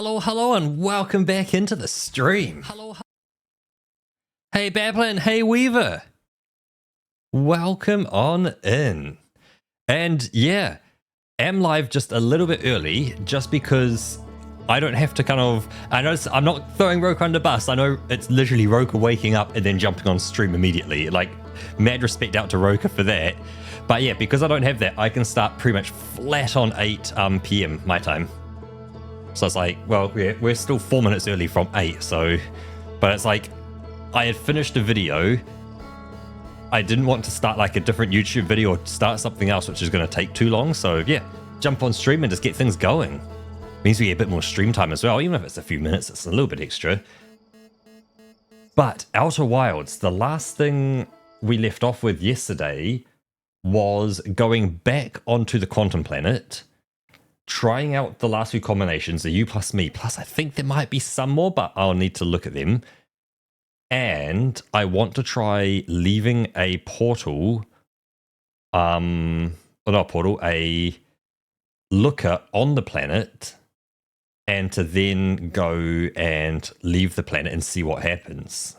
Hello, and welcome back into the stream. Hey, Bablin, hey, Weaver. Welcome on in. And yeah, am live just a little bit early, just because I don't have to I know I'm not throwing Roka under bus. I know it's literally Roka waking up and then jumping on stream immediately. Like, mad respect out to Roka for that. But yeah, because I don't have that, I can start pretty much flat on 8 p.m. my time. So it's like, well, we're still 4 minutes early from 8, so... But it's like, I had finished a video. I didn't want to start like a different YouTube video or start something else which is going to take too long. So yeah, jump on stream and just get things going. Means we get a bit more stream time as well. Even if it's a few minutes, it's a little bit extra. But Outer Wilds, the last thing we left off with yesterday was going back onto the Quantum Planet, trying out the last few combinations, the you plus me, plus I think there might be some more, but I'll need to look at them. And I want to try leaving a portal, not a portal, a looker on the planet, and to then go and leave the planet and see what happens.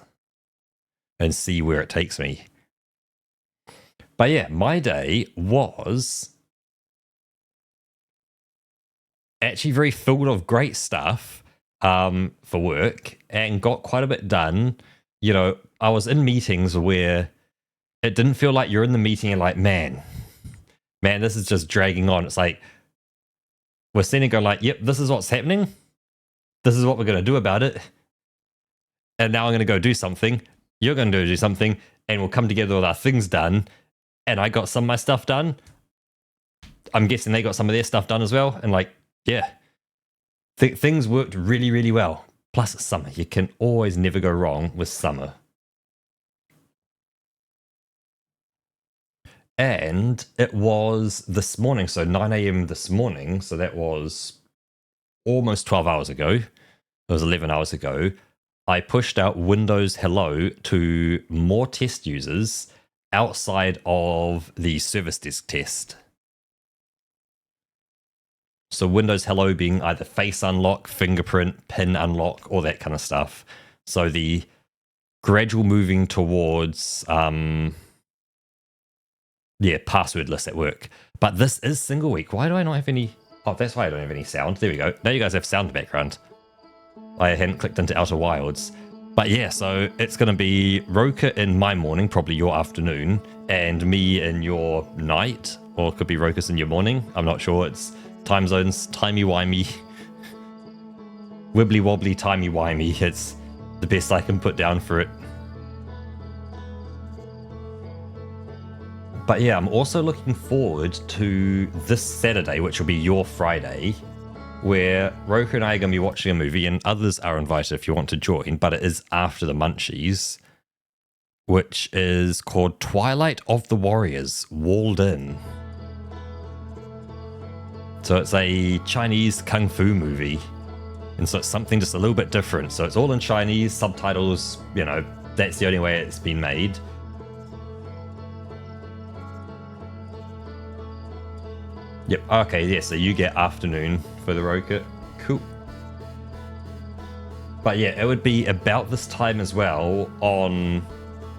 And see where it takes me. But yeah, my day was actually very filled of great stuff for work and got quite a bit done. You know, I was in meetings where it didn't feel like you're in the meeting and like, man, this is just dragging on. It's like, we're sitting and going like, yep, this is what's happening. This is what we're going to do about it. And now I'm going to go do something. You're going to do something. And we'll come together with our things done. And I got some of my stuff done. I'm guessing they got some of their stuff done as well. And like, yeah, things worked really, really well. Plus it's summer. You can always never go wrong with summer. And it was this morning, so 9 a.m. this morning. So that was almost 12 hours ago. It was 11 hours ago. I pushed out Windows Hello to more test users outside of the service desk test. So Windows Hello being either face unlock, fingerprint, pin unlock, all that kind of stuff. So the gradual moving towards, passwordless at work. But this is single week. Why do I not have any? Oh, that's why I don't have any sound. There we go. Now you guys have sound in the background. I hadn't clicked into Outer Wilds. But yeah, so it's going to be Roka in my morning, probably your afternoon, and me in your night, or it could be Roka's in your morning. I'm not sure. It's time zones, timey-wimey, wibbly-wobbly, timey-wimey. It's the best I can put down for it. But yeah, I'm also looking forward to this Saturday, which will be your Friday, where Roka and I are going to be watching a movie, and others are invited if you want to join, but it is after the Munchies, which is called Twilight of the Warriors, Walled In. So it's a Chinese kung fu movie, and so it's something just a little bit different. So it's all in Chinese, subtitles, you know, that's the only way it's been made. Yep, okay, yeah, so you get afternoon for the Roka. Cool. But yeah, it would be about this time as well on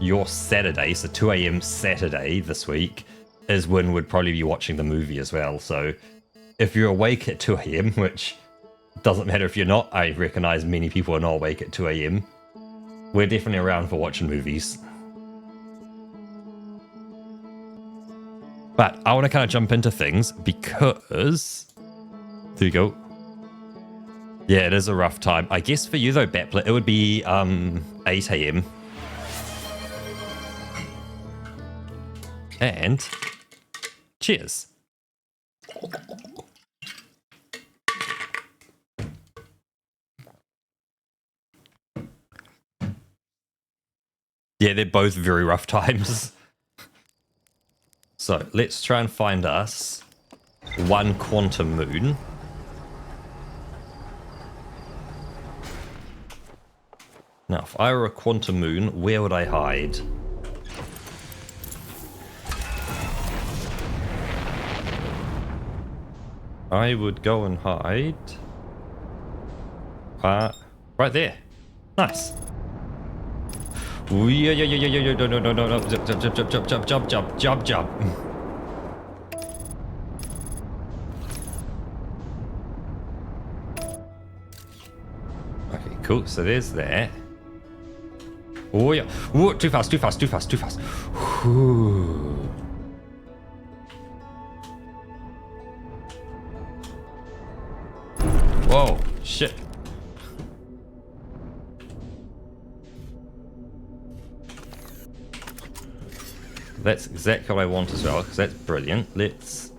your Saturday, so 2 a.m. Saturday this week is when we'd probably be watching the movie as well. So if you're awake at 2 a.m., which doesn't matter if you're not, I recognize many people are not awake at 2 a.m., we're definitely around for watching movies. But I want to kind of jump into things because... There you go. Yeah, it is a rough time. I guess for you though, Baplet, it would be 8 a.m. And cheers. Yeah, they're both very rough times. So let's try and find us one quantum moon. Now, if I were a quantum moon, where would I hide? I would go and hide Right there. Nice. Ooh, yeah, yeah, yeah, yeah, yeah, no, no, no, no, no, jump, jump, jump, jump, jump, jump, jump, jump, jump, jump. Okay, cool. So there's that. Oh yeah. Whoa, too fast, too fast, too fast, too fast. Whew. Whoa, shit. That's exactly what I want as well, because that's brilliant. Let's...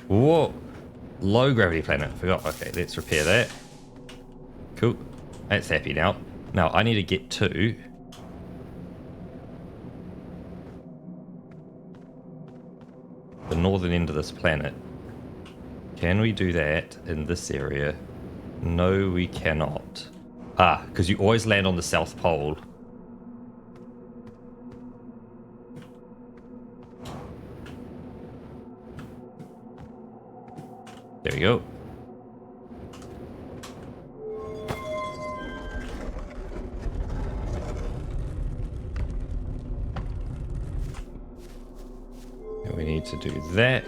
Whoa. Low gravity planet. Forgot. Okay, let's repair that. Cool. That's happy now. Now, I need to get to... the northern end of this planet. Can we do that in this area? No, we cannot. Ah, because you always land on the South Pole. There we go. And we need to do that.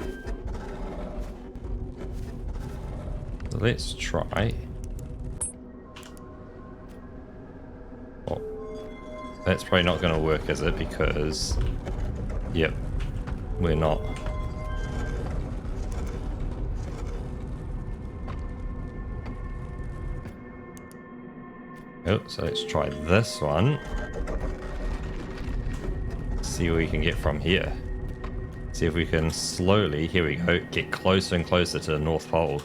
Let's try. Oh, that's probably not going to work, is it? Because, yep, we're not. Oh, so let's try this one. See what we can get from here. See if we can slowly, here we go, get closer and closer to the North Pole.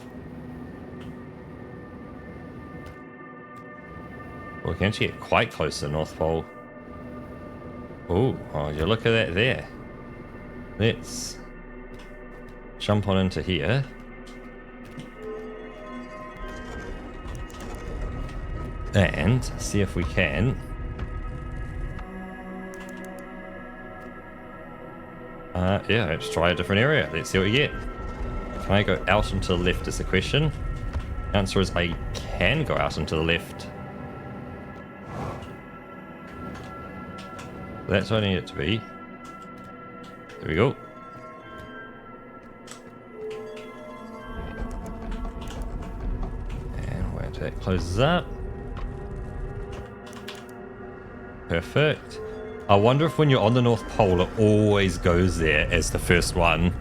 Well, we can actually get quite close to the North Pole. Ooh, oh, you look at that there. Let's jump on into here. And see if we can yeah, let's try a different area. Let's see what we get. Can I go out and to the left is the question. The answer is I can go out and to the left. That's what I need it to be. There we go. And wait until that closes up. Perfect. I wonder if when you're on the North Pole, it always goes there as the first one.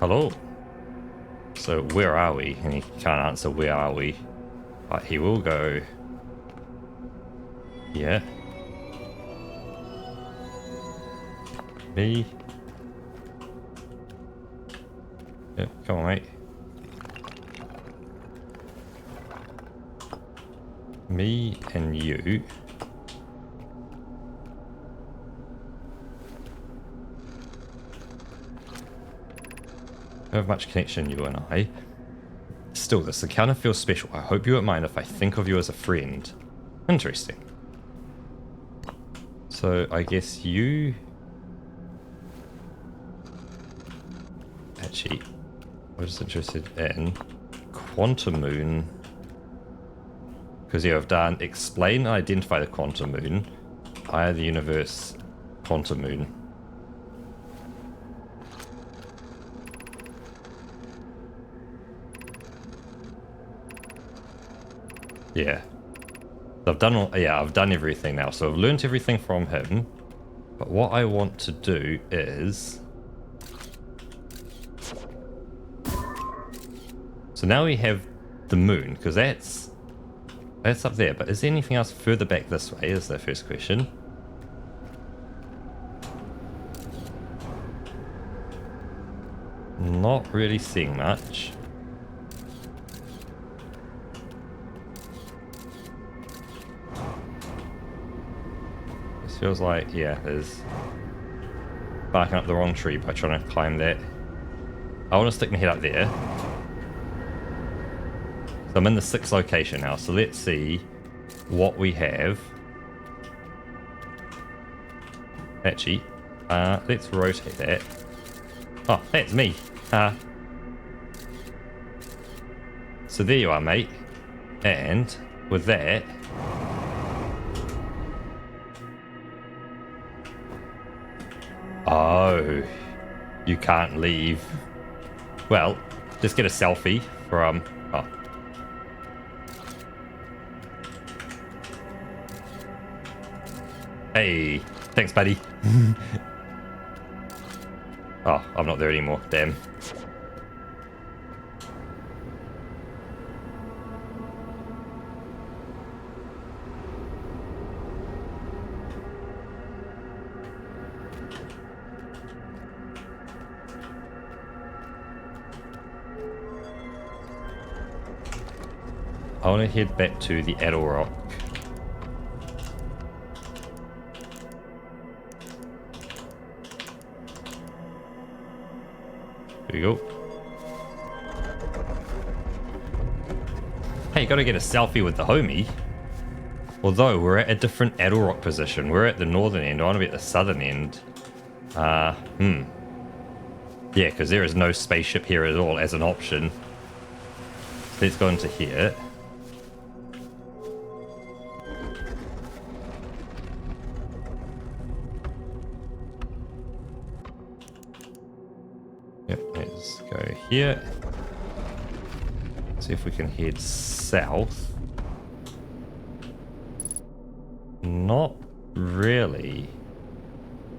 Hello. So where are we? And he can't answer where are we. But he will go. Yeah. Me. Yep, come on, mate. Me and you. Don't have much connection, you and I. Still, this encounter feels special. I hope you won't mind if I think of you as a friend. Interesting. So, I guess you... Actually, I was interested in Quantum Moon. Because yeah, I've done explain and identify the Quantum Moon. Eye of the Universe, Quantum Moon. Yeah. I've done all, yeah, I've done everything now. So I've learnt everything from him. But what I want to do is... So now we have the moon, because that's up there. But is there anything else further back this way is the first question. Not really seeing much. Feels like, yeah, there's barking up the wrong tree by trying to climb that. I want to stick my head up there. So I'm in the 6th location now, so let's see what we have. Actually, let's rotate that. Oh, that's me. So there you are, mate. And with that, oh, you can't leave. Well, just get a selfie from. Oh. Hey, thanks, buddy. Oh, I'm not there anymore. Damn. I want to head back to the Addle Rock. There we go. Hey, gotta get a selfie with the homie. Although we're at a different Addle Rock position. We're at the northern end. I want to be at the southern end. Yeah, because there is no spaceship here at all as an option. Let's go into here. Yep, let's go here. See if we can head south. Not really.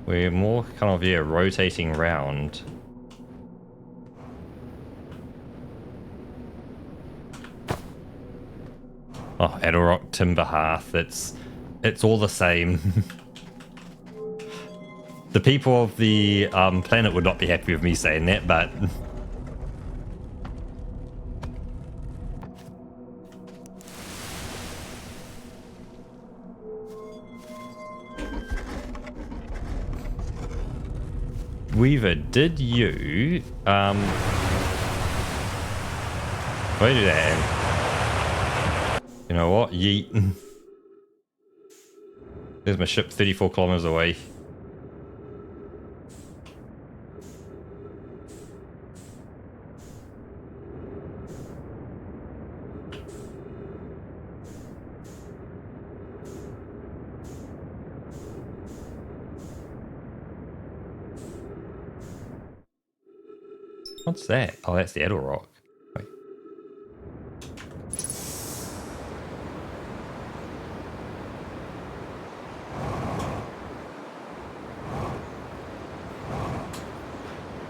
We're more kind of, yeah, rotating round. Oh, Addle Rock, Timber Hearth, it's all the same. The people of the planet would not be happy with me saying that, but... Weaver, did you... Where did that end? You know what? Yeet. There's my ship 34 kilometers away. What's that? Oh, that's the Addle Rock. Wait.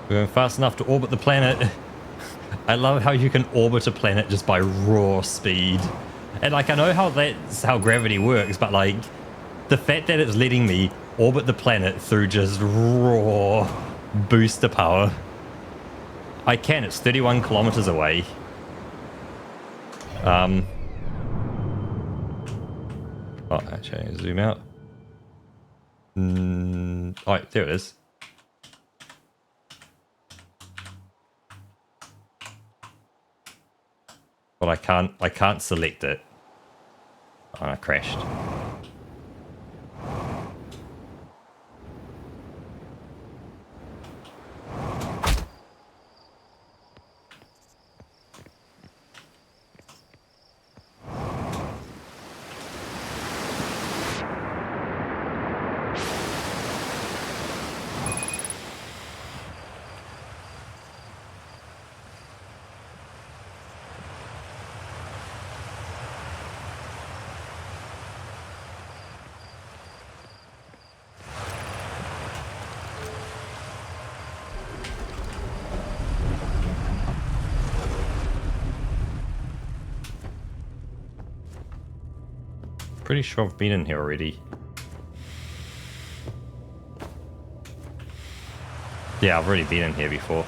We're going fast enough to orbit the planet. I love how you can orbit a planet just by raw speed. And like, I know how that's how gravity works, but like, the fact that it's letting me orbit the planet through just raw booster power. I can, it's 31 kilometers away. Oh, actually, zoom out. Oh, there it is. But I can't select it. Oh, I crashed. Pretty sure I've been in here already. Yeah, I've already been in here before.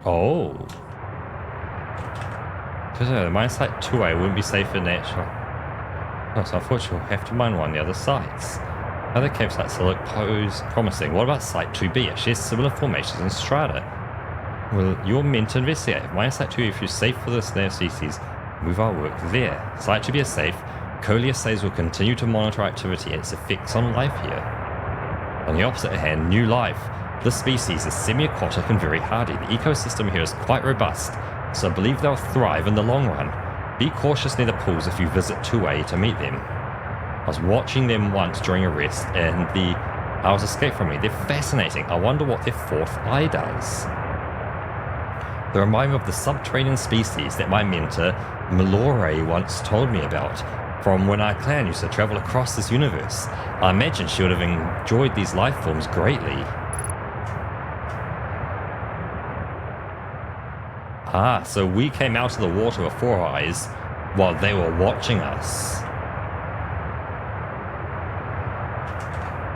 Oh. Because the mine site 2A wouldn't be safe in natural. Oh, so unfortunately we'll have to mine one of the other sites. Other cave sites look promising. What about site 2B? It shares similar formations and strata. Well, you're meant to investigate. If mine site 2A is safe for the snare species, move our work there. Site 2B is safe. Colia says we'll continue to monitor activity and its effects on life here. On the opposite hand, new life. This species is semi-aquatic and very hardy. The ecosystem here is quite robust, so I believe they'll thrive in the long run. Be cautious near the pools if you visit 2A to meet them. I was watching them once during a rest, and the owls escaped from me. They're fascinating. I wonder what their fourth eye does. They remind me of the subterranean species that my mentor, Malore, once told me about, from when our clan used to travel across this universe. I imagine she would have enjoyed these life forms greatly. Ah, so we came out of the water with 4 eyes while they were watching us.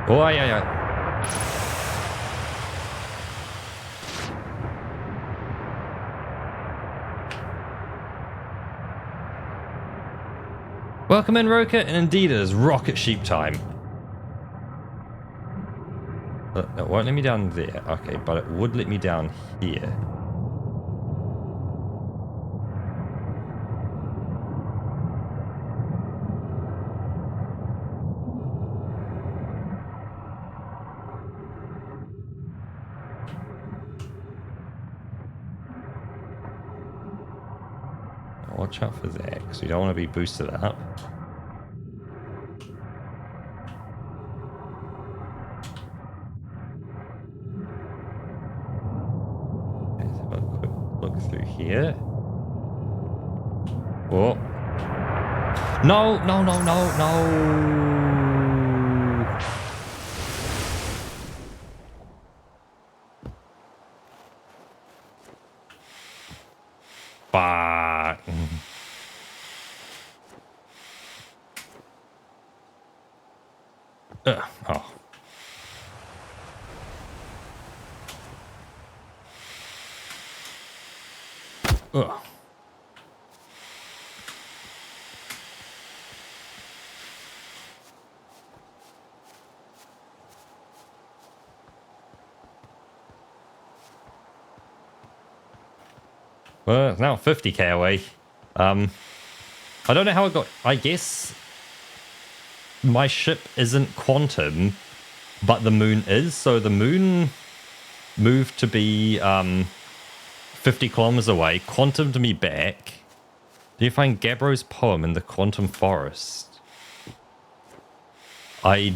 Oh, yeah. Welcome in, Roka, and indeed it is rocket sheep time. It won't let me down there. Okay, but it would let me down here. Watch out for that, because you don't want to be boosted up. Let's have a quick look through here. Oh. No. Fuck. Oh. Ugh. Well, it's now 50k away. I don't know how it got... I guess my ship isn't quantum, but the moon is. So the moon moved to be 50 kilometers away, quantumed me back. Do you find Gabbro's poem in the Quantum Forest? I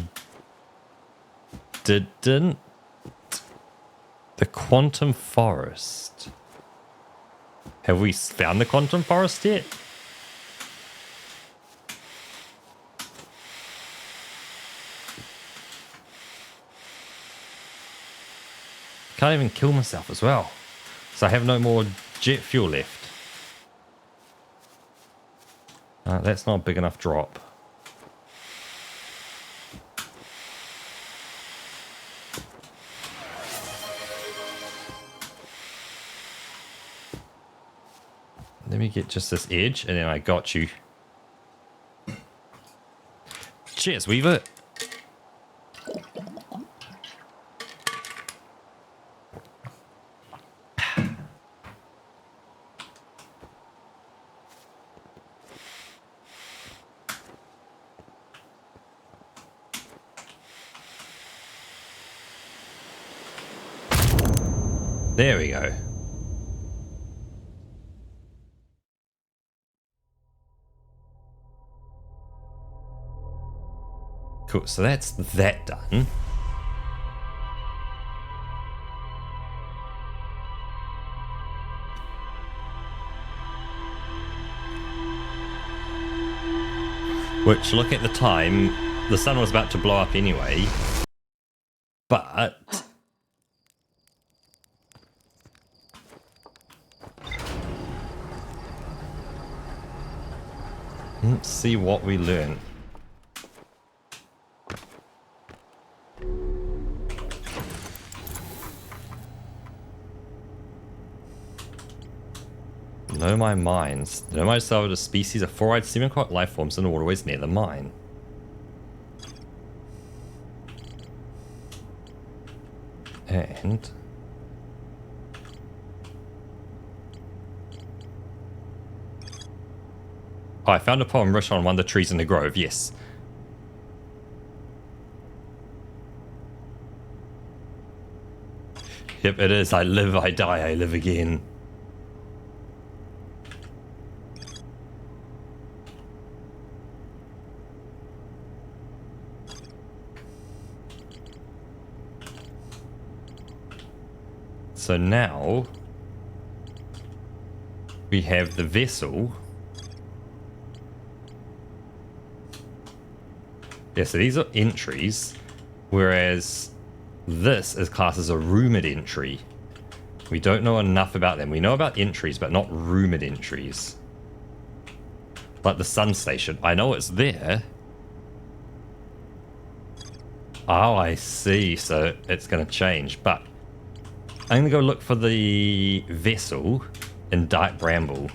didn't. The Quantum Forest. Have we found the Quantum Forest yet? Can't even kill myself as well. So I have no more jet fuel left. That's not a big enough drop. Let me get just this edge, and then I got you. Cheers, Weaver. There we go. Cool, so that's that done. Which, look at the time, the sun was about to blow up anyway. But... let's see what we learn. Know my mines. The nomai discovered a species of four-eyed semi-aquatic life forms in the waterways near the mine. And oh, I found a poem written on one of the trees in the grove, yes. Yep, it is. I live, I die, I live again. So now we have the vessel. Yeah, so these are entries, whereas this is classed as a rumored entry. We don't know enough about them. We know about entries, but not rumored entries. Like the sun station. I know it's there. Oh, I see. So it's going to change, but I'm going to go look for the vessel in Dark Bramble.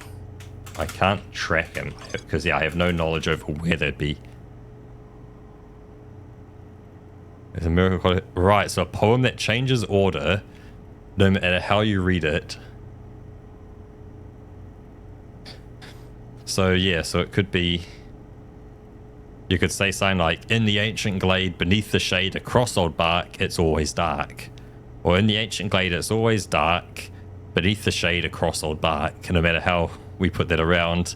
I can't track him because, yeah, I have no knowledge over where they'd be. There's a miracle. Right, so a poem that changes order no matter how you read it. So, yeah, so it could be... You could say something like, in the ancient glade, beneath the shade, across old bark, it's always dark. Or in the ancient glade, it's always dark, beneath the shade, across old bark. And no matter how we put that around,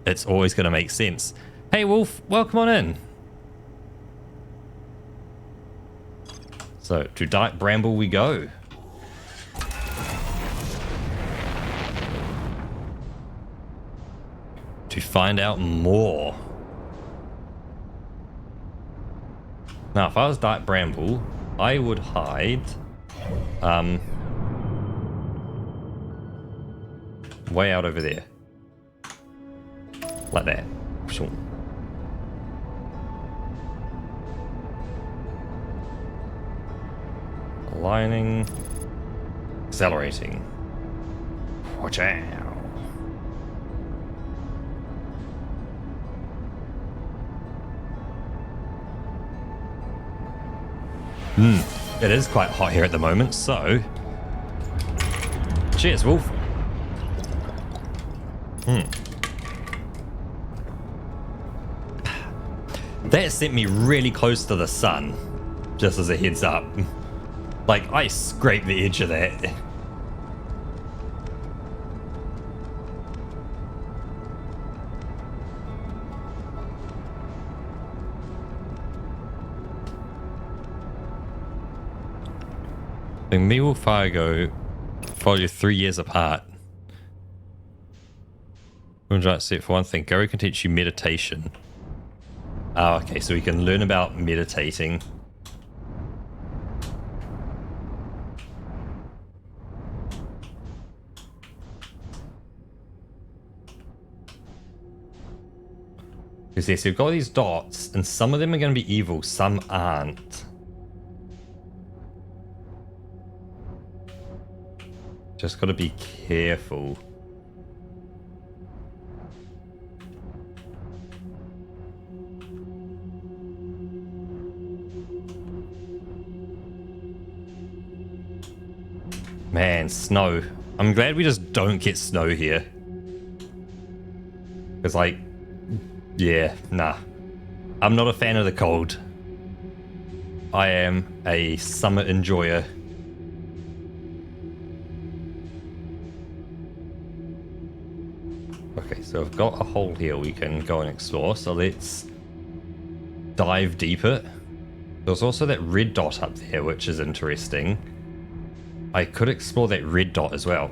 it's always going to make sense. Hey, Wolf, welcome on in. So, to Dark Bramble we go. To find out more. Now, if I was Dark Bramble, I would hide... way out over there. Like that. Sure. Aligning. Accelerating. Watch out. It is quite hot here at the moment, so... Cheers, Wolf. That sent me really close to the sun, just as a heads up. Like, I scraped the edge of that. Me will Fargo follow you 3 years apart. For one thing, Gary can teach you meditation. Oh, okay, so we can learn about meditating. Because yes, we've got these dots, and some of them are going to be evil, some aren't. Just got to be careful. Man, snow. I'm glad we just don't get snow here. Because, like, yeah, nah. I'm not a fan of the cold. I am a summer enjoyer. Okay, so I've got a hole here we can go and explore, so let's dive deeper. There's also that red dot up there, which is interesting. I could explore that red dot as well.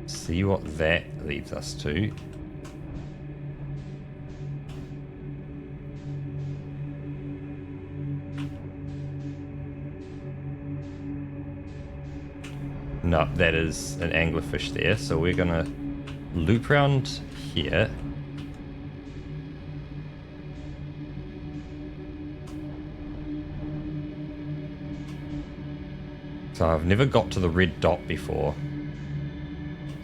See what that leads us to. No, that is an anglerfish there, so we're gonna loop around here. So I've never got to the red dot before.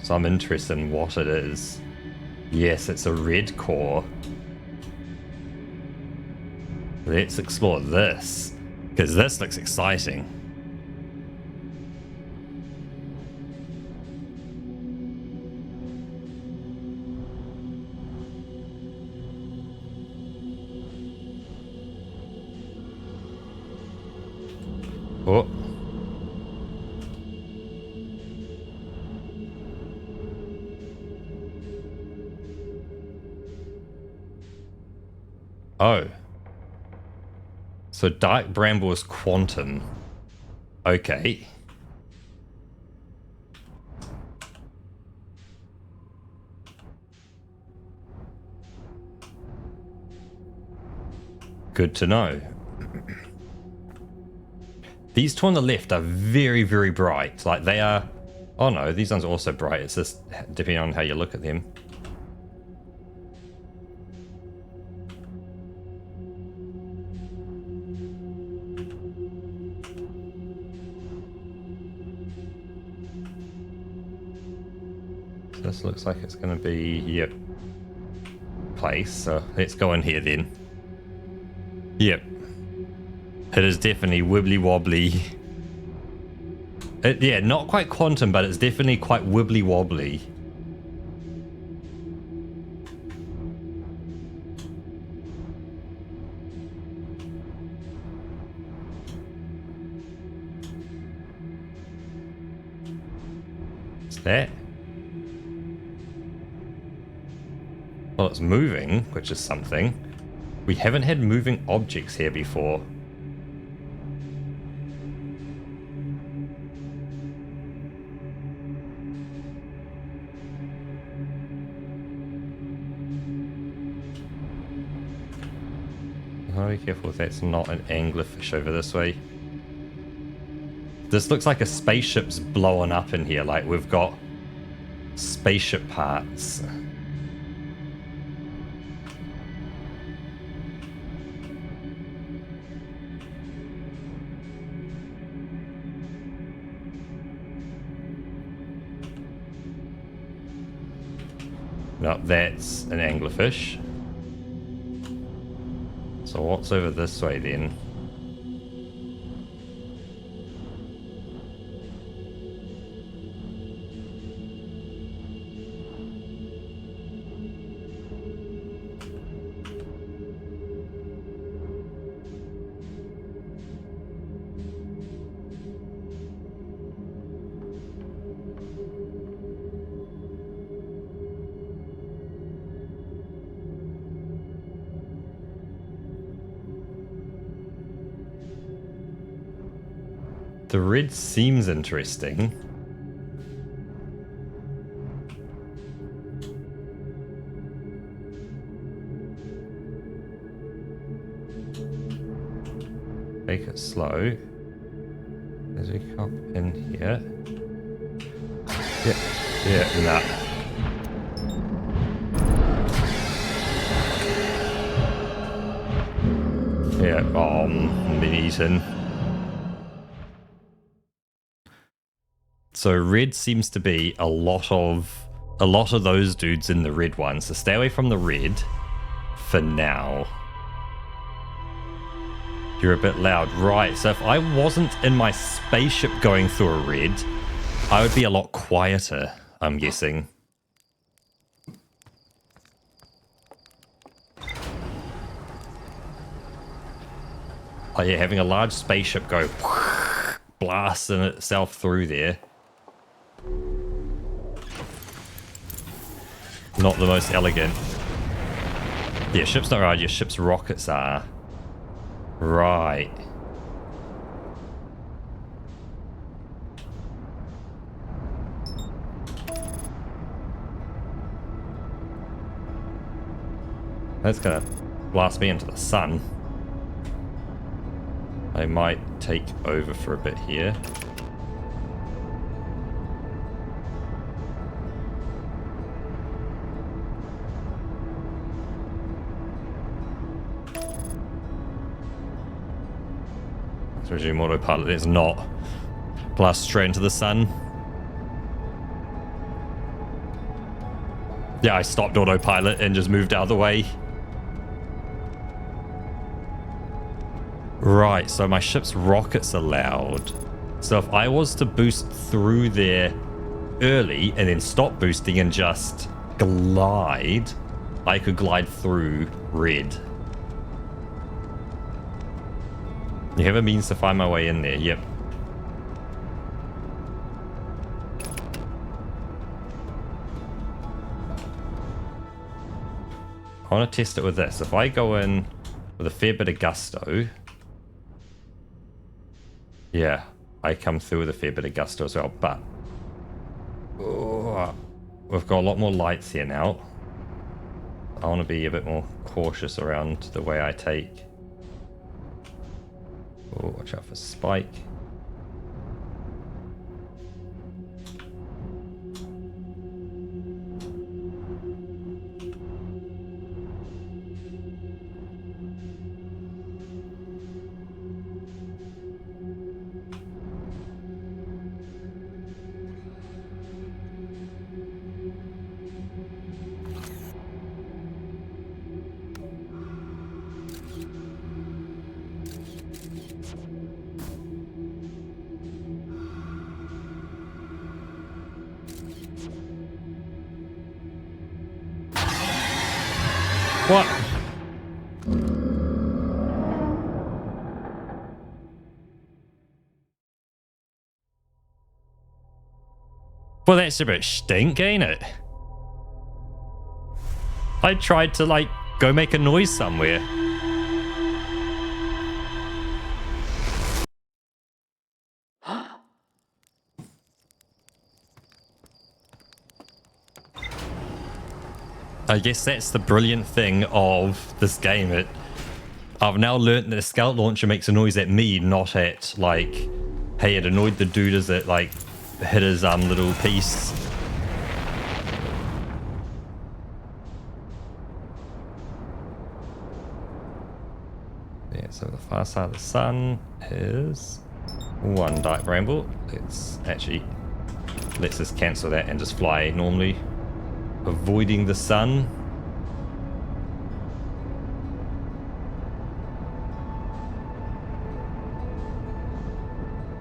So I'm interested in what it is. Yes, it's a red core. Let's explore this, because this looks exciting. Oh. Oh. So Dark Bramble is quantum. Okay. Good to know. These two on the left are very, very bright. Like they are... Oh no, these ones are also bright. It's just depending on how you look at them. So this looks like it's going to be... Yep. Place. So let's go in here then. Yep. It is definitely wibbly wobbly. Yeah, not quite quantum, but it's definitely quite wibbly wobbly. What's that? Well, it's moving, which is something. We haven't had moving objects here before. Oh, be careful if that's not an anglerfish over this way. This looks like a spaceship's blowing up in here, like we've got spaceship parts. No, that's an anglerfish. So what's over this way then? The red seems interesting. Take it slow as we come in here. Yeah, nah. Yeah, been eaten. So red seems to be a lot of those dudes in the red one. So stay away from the red for now. You're a bit loud. Right, so if I wasn't in my spaceship going through a red, I would be a lot quieter, I'm guessing. Oh yeah, having a large spaceship go blasting itself through there. Not the most elegant. Yeah, ship's not right, your ship's rockets are. Right. That's gonna blast me into the sun. I might take over for a bit here. Let's resume autopilot. It's not. Blast straight into the sun. Yeah, I stopped autopilot and just moved out of the way. Right, so my ship's rockets are loud. So if I was to boost through there early and then stop boosting and just glide, I could glide through red. You have a means to find my way in there, yep. I want to test it with this. If I go in with a fair bit of gusto, yeah, I come through with a fair bit of gusto as well, but oh, we've got a lot more lights here now. I want to be a bit more cautious around the way I take. Oh, watch out for Spike. What? Well, that's a bit stink, ain't it? I tried to, like, go make a noise somewhere. I guess that's the brilliant thing of this game. I've now learned that the scout launcher makes a noise at me, not at, like, hey, it annoyed the dude as it, like, hit his little piece. Yeah, so the far side of the sun is one Dark Bramble. Let's just cancel that and just fly normally, avoiding the sun.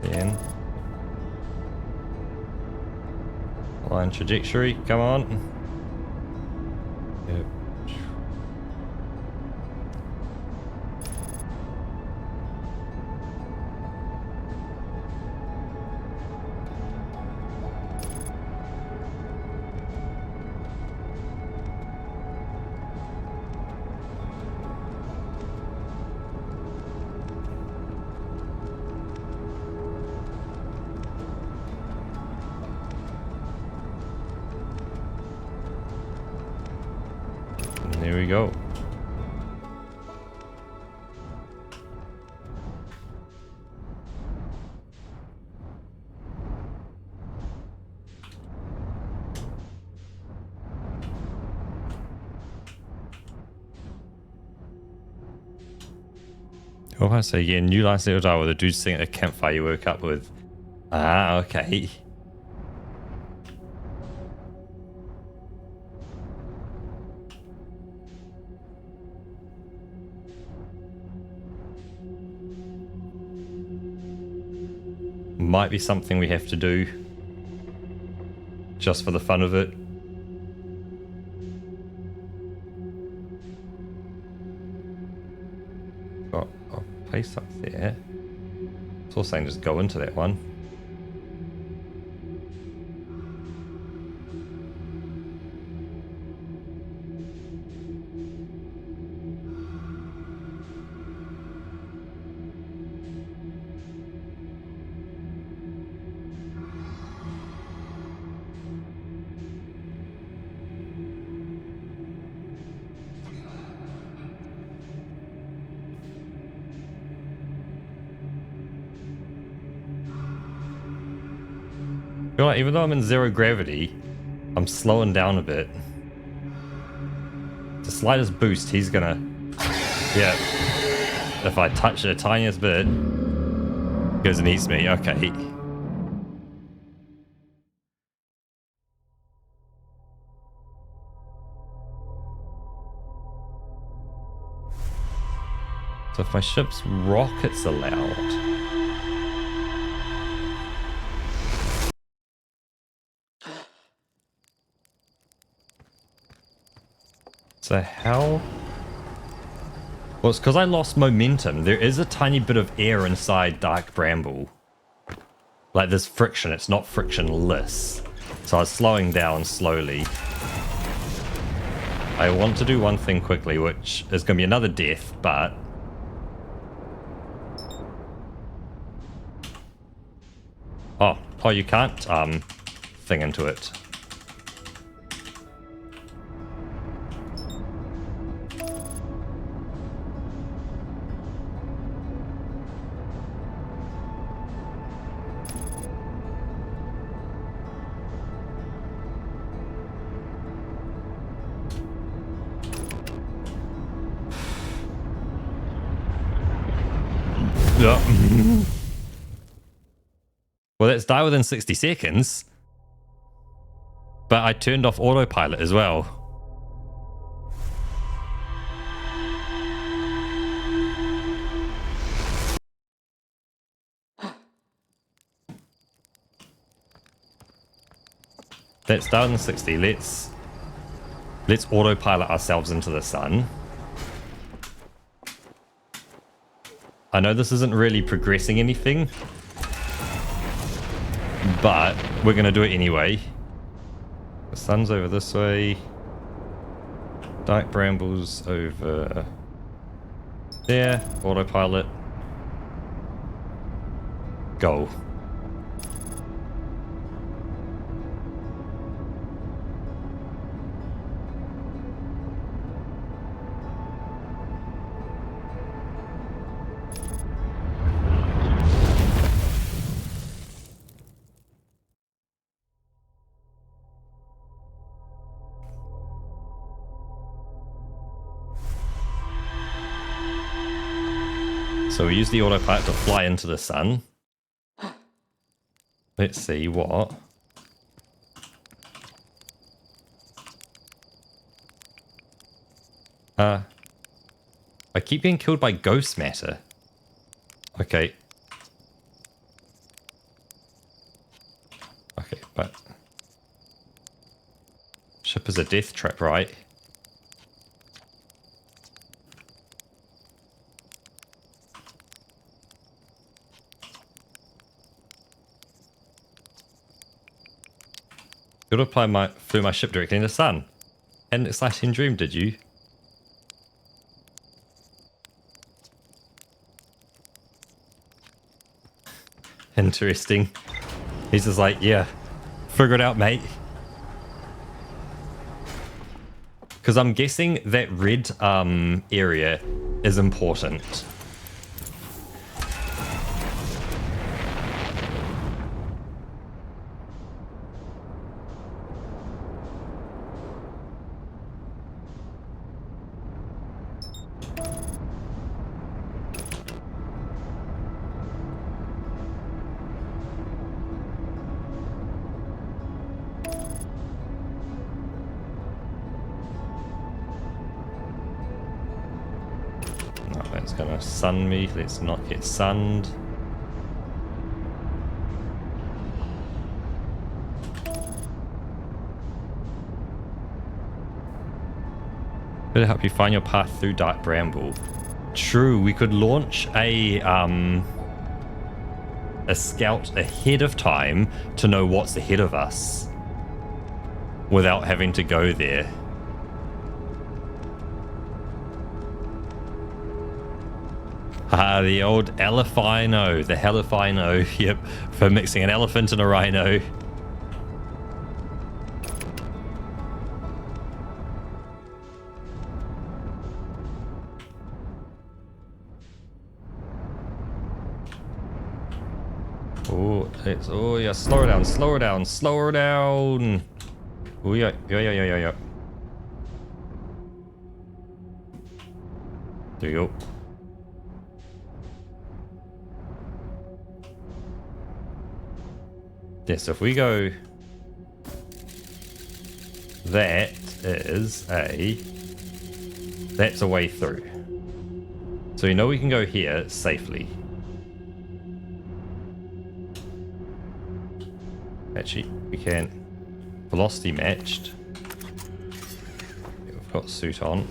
Then line trajectory, come on. Yep. There we go. Oh, I say again, new license will die with a dude sitting at a campfire you woke up with. Ah, okay. Might be something we have to do just for the fun of it. Got a place up there. It's all saying just go into that one. You know what, even though I'm in zero gravity, I'm slowing down a bit. The slightest boost, he's gonna... Yeah. If I touch it the tiniest bit, he goes and eats me. Okay. So if my ship's rockets allowed... So how... Well, it's because I lost momentum. There is a tiny bit of air inside Dark Bramble. Like there's friction, it's not frictionless. So I was slowing down slowly. I want to do one thing quickly, which is going to be another death, but... Oh, you can't, thing into it. Yeah. Well, let's die within 60 seconds. But I turned off autopilot as well. Let's die within 60. Let's autopilot ourselves into the sun. I know this isn't really progressing anything, but we're going to do it anyway. The sun's over this way. Dark Bramble's over there. Autopilot. Go. So we use the autopilot to fly into the sun. Let's see what. I keep getting killed by ghost matter. Okay. Okay, but... Ship is a death trap, right? You would apply flew my ship directly into the sun. Hadn't exciting dream, did you? Interesting. He's just like, yeah, figure it out, mate. Because I'm guessing that red area is important. Gonna sun me. Let's not get sunned. Better help you find your path through Dark Bramble. True, we could launch a scout ahead of time to know what's ahead of us without having to go there. Ah, the old Elephino, the Helifino, yep, for mixing an elephant and a rhino. Oh, it's, oh yeah, slow her down, slow her down, slow her down. Oh yeah, yeah. There you go. Yeah, so if we go, that's a way through. So we know we can go here safely. Actually, we can. Velocity matched. We've got suit on.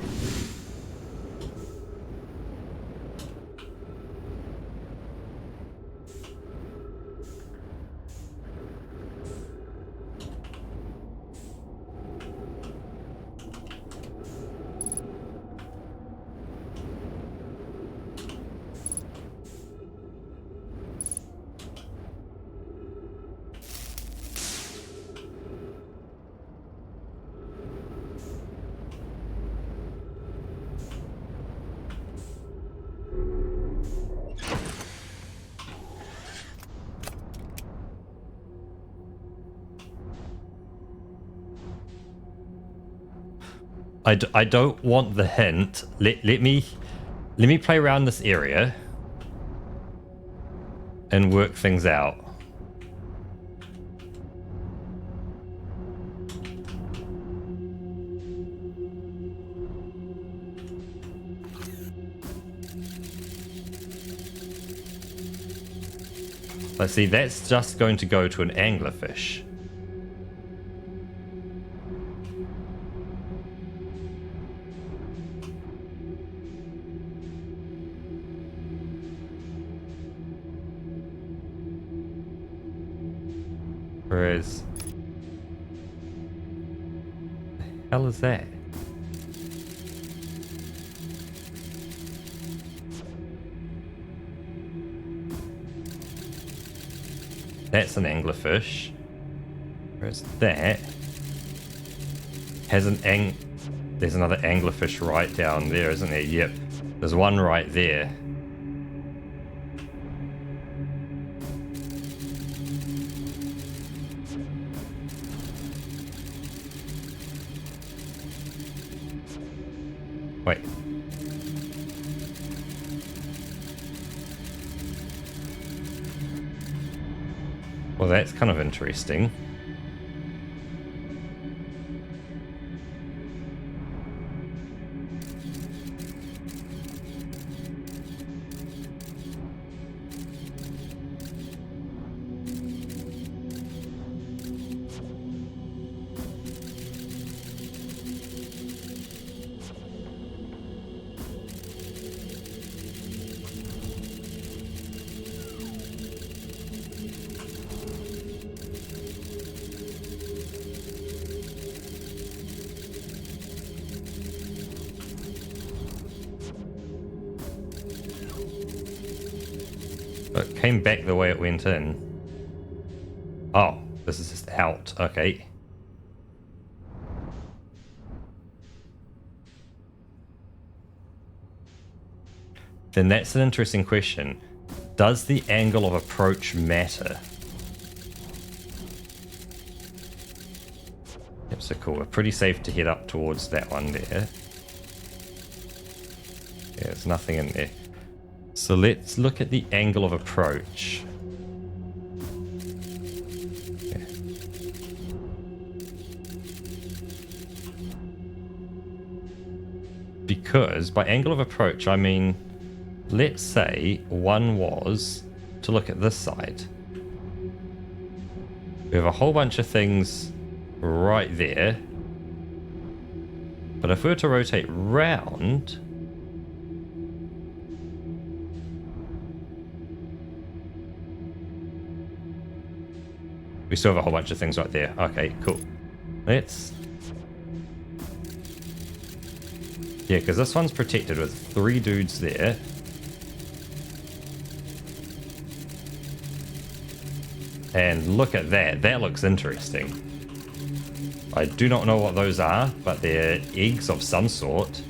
I don't want the hint. Let me play around this area and work things out. Let's see, that's just going to go to an anglerfish. Whereas, the hell is that? That's an anglerfish. Whereas that has there's another anglerfish right down there, isn't there? Yep. There's one right there. Wait. Well, that's kind of interesting. It came back the way it went in. Oh, this is just out. Okay. Then that's an interesting question. Does the angle of approach matter? Yep, so cool. We're pretty safe to head up towards that one there. Yeah, there's nothing in there. So let's look at the angle of approach. Yeah. Because by angle of approach, I mean, let's say one was to look at this side. We have a whole bunch of things right there. But if we were to rotate round, we still have a whole bunch of things right there. Okay, cool. Let's... Yeah, because this one's protected with 3 dudes there. And look at that. That looks interesting. I do not know what those are, but they're eggs of some sort.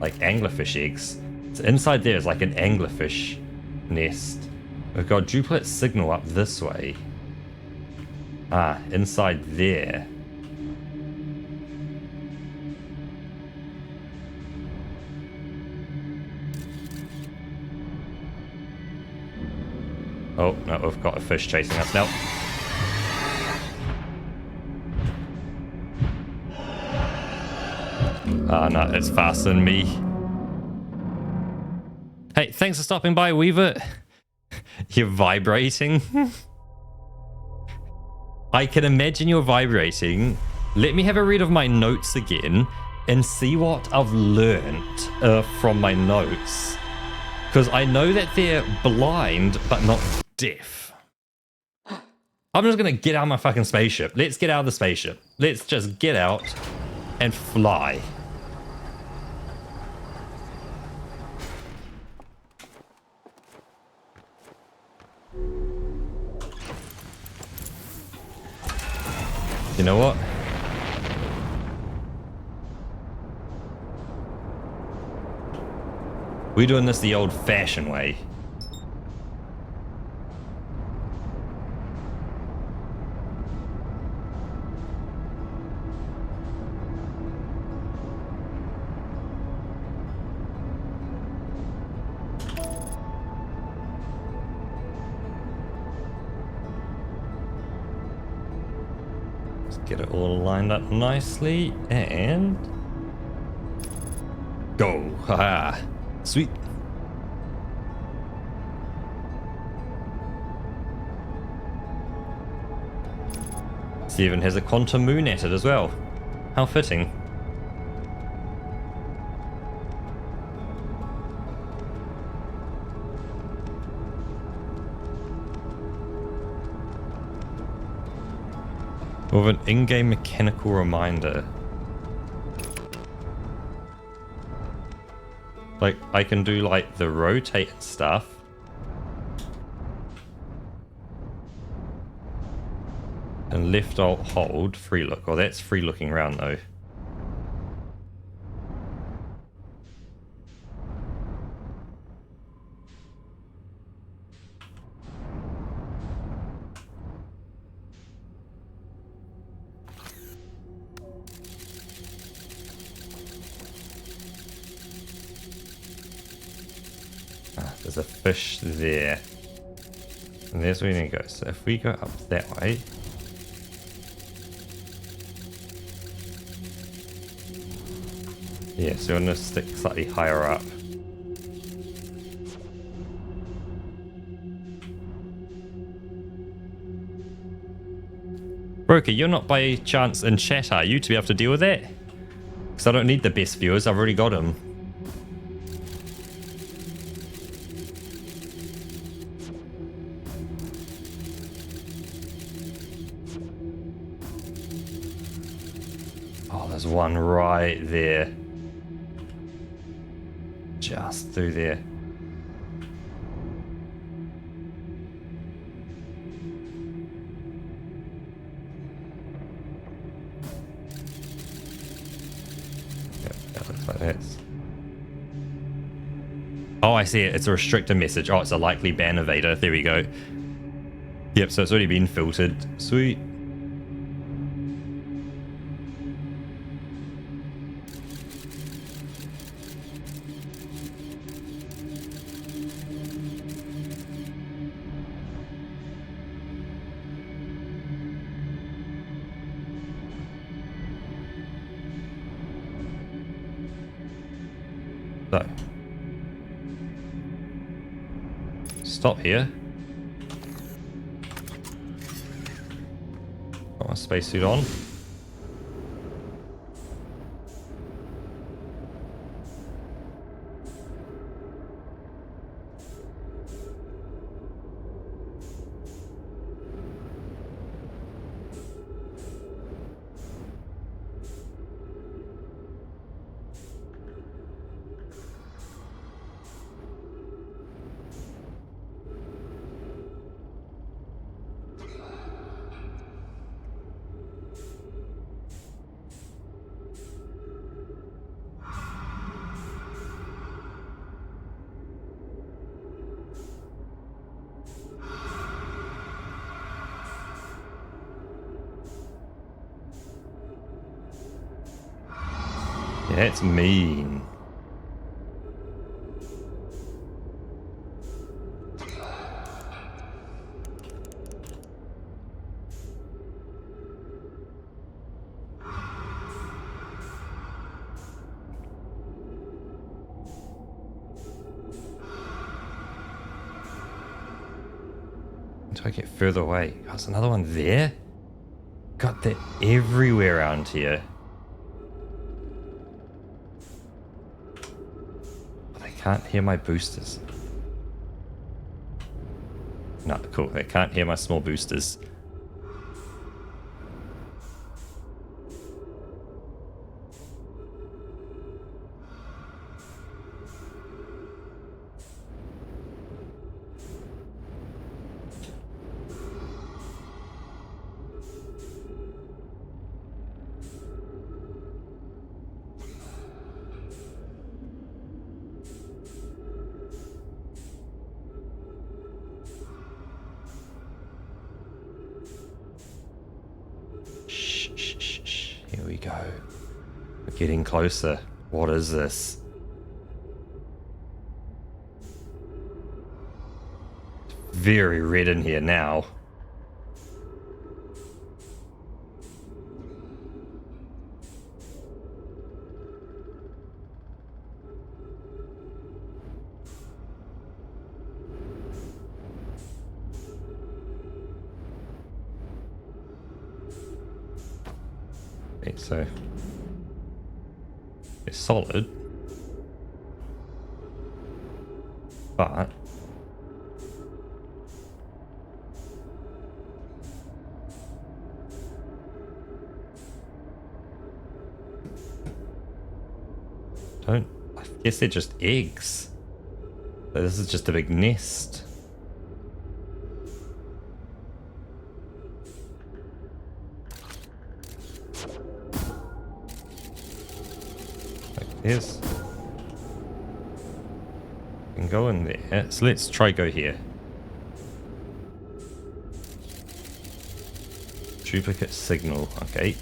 Like anglerfish eggs. So inside there is like an anglerfish nest. We've got duplicate signal up this way. Ah, inside there. Oh, no, we've got a fish chasing us now. Ah, no, it's faster than me. Hey, thanks for stopping by, Weaver. You're vibrating. I can imagine you're vibrating. Let me have a read of my notes again and see what I've learned from my notes. Because I know that they're blind, but not deaf. I'm just going to get out of my fucking spaceship. Let's get out of the spaceship. Let's just get out and fly. You know what? We're doing this the old-fashioned way. Get it all lined up nicely and go. Haha. Sweet. It even has a quantum moon at it as well. How fitting. With an in-game mechanical reminder. Like, I can do like the rotate and stuff. And lift, alt, hold, free look. Oh, that's free looking around though. There's a fish there. And there's where we need to go. So if we go up that way. Yeah, so we're going to stick slightly higher up. Broker, you're not by chance in chat, are you, to be able to deal with that? Because I don't need the best viewers, I've already got them. There's one right there. Just through there. Yep, that looks like that. Oh, I see it. It's a restrictor message. Oh, it's a likely ban evader. There we go. Yep, so it's already been filtered. Sweet. So, stop here. Got my spacesuit on. Yeah, it's mean. until I get further away. Oh, there's another one there? God, they're everywhere around here. But they can't hear my boosters. No, cool. They can't hear my small boosters. Here we go. We're getting closer. What is this? It's very red in here now. Okay, so it's solid, but I guess they're just eggs. But this is just a big nest. Like this. Can go in there. So let's try go here. Duplicate signal. Okay.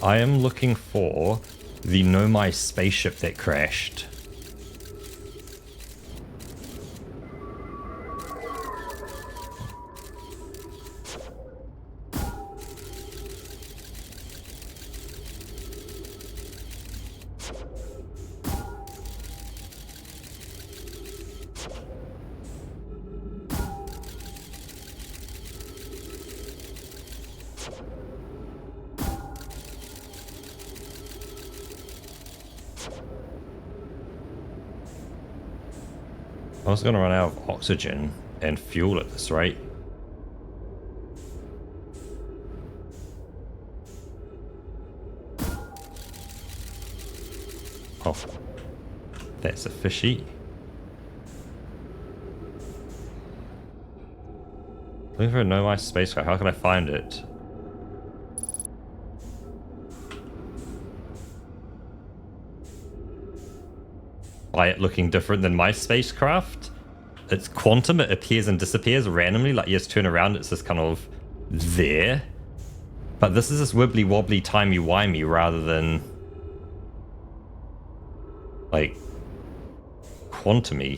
I am looking for the Nomai spaceship that crashed. I was going to run out of oxygen and fuel at this rate. Oh, that's a fishy. Looking for a Nomai spacecraft. How can I find it? By it looking different than my spacecraft. It's quantum, it appears and disappears randomly, like you just turn around, it's just kind of there. But this is this wibbly wobbly timey wimey rather than like quantum-y.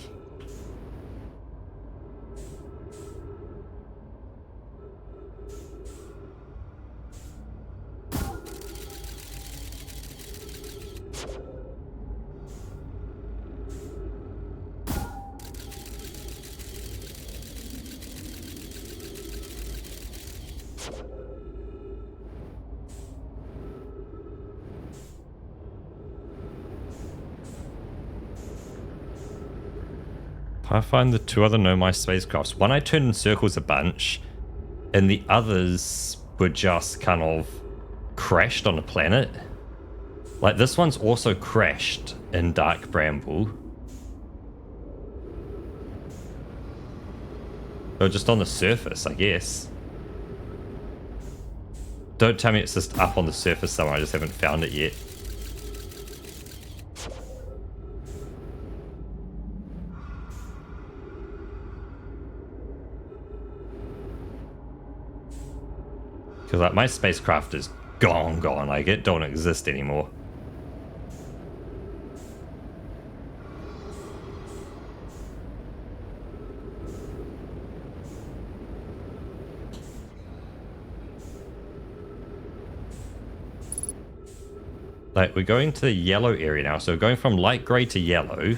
I find the two other Nomai spacecrafts. One I turned in circles a bunch, and the others were just kind of crashed on a planet. Like this one's also crashed in Dark Bramble. So just on the surface, I guess. Don't tell me it's just up on the surface somewhere, I just haven't found it yet. Because like my spacecraft is gone, like it don't exist anymore. Like, we're going to the yellow area now. So we're going from light grey to yellow.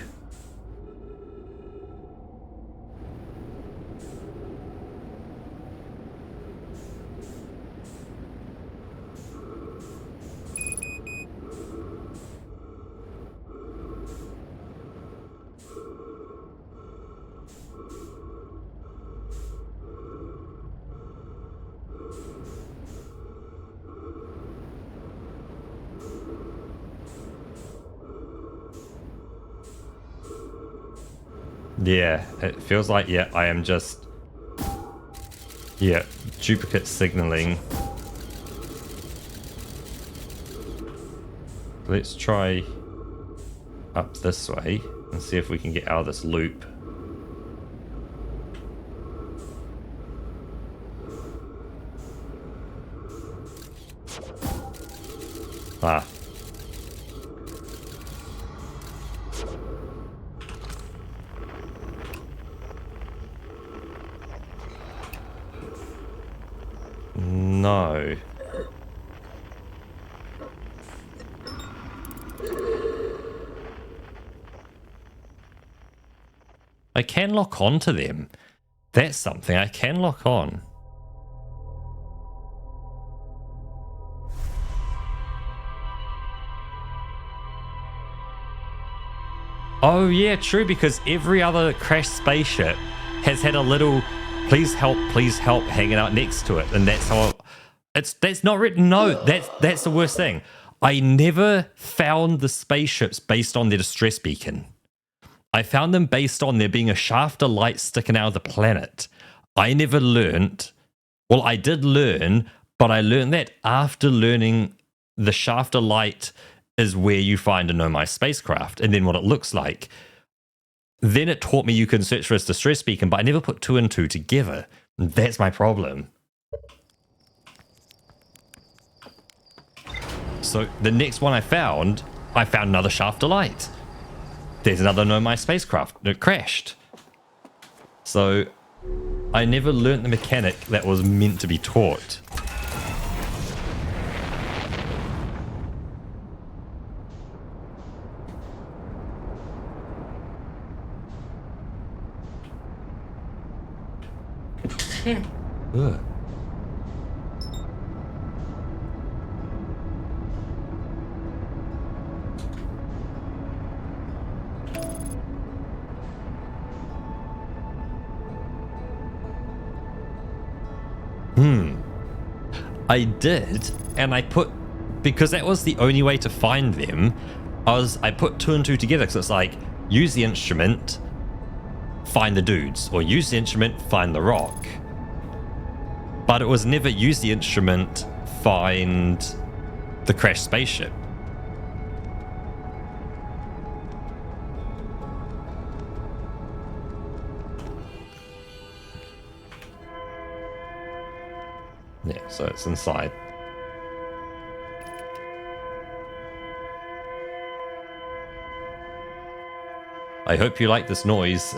Yeah, it feels like, yeah, I am just, yeah, duplicate signaling. Let's try up this way and see if we can get out of this loop. Ah. No. I can lock on to them. That's something I can lock on. Oh yeah, true, because every other crashed spaceship has had a little please help hanging out next to it, and that's how that's not written. No, that's the worst thing. I never found the spaceships based on their distress beacon. I found them based on there being a shaft of light sticking out of the planet. I never learned. Well, I did learn, but I learned that after learning the shaft of light is where you find a Nomai spacecraft, and then what it looks like. Then it taught me you can search for its distress beacon, but I never put two and two together. That's my problem. So the next one I found another shaft of light. There's another Nomai spacecraft that crashed. So I never learnt the mechanic that was meant to be taught. Ugh. I did, and I put, because that was the only way to find them, I put two and two together, because it's like, use the instrument, find the dudes, or use the instrument, find the rock. But it was never use the instrument, find the crashed spaceship. Yeah, so it's inside. I hope you like this noise.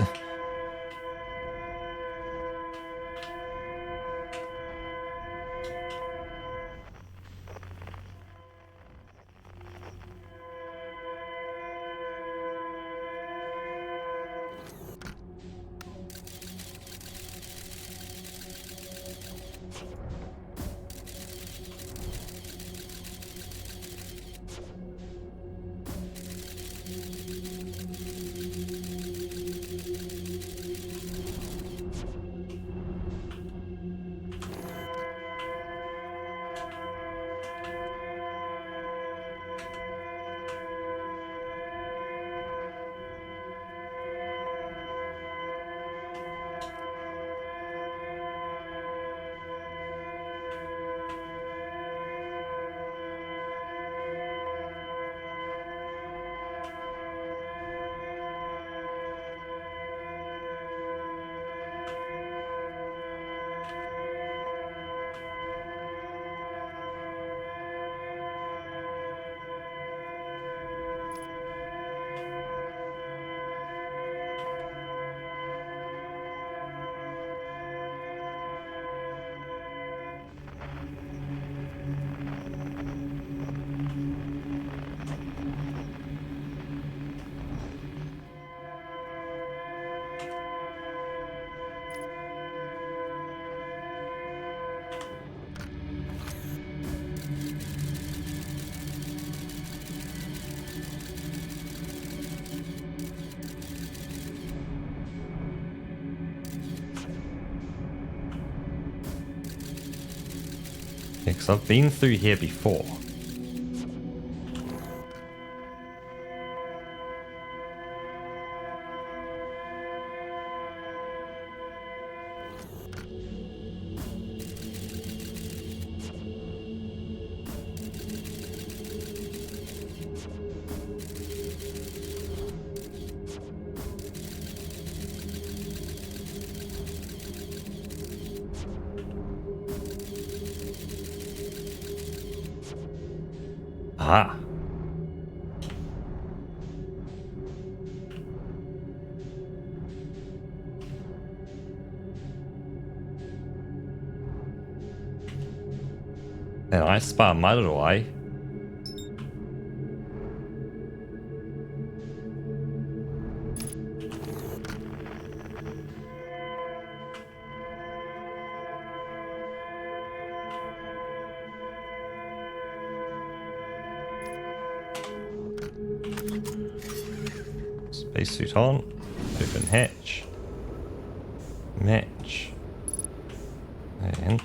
Because I've been through here before. Ah. And I spar my little eye. Spacesuit on. Open hatch. Match. And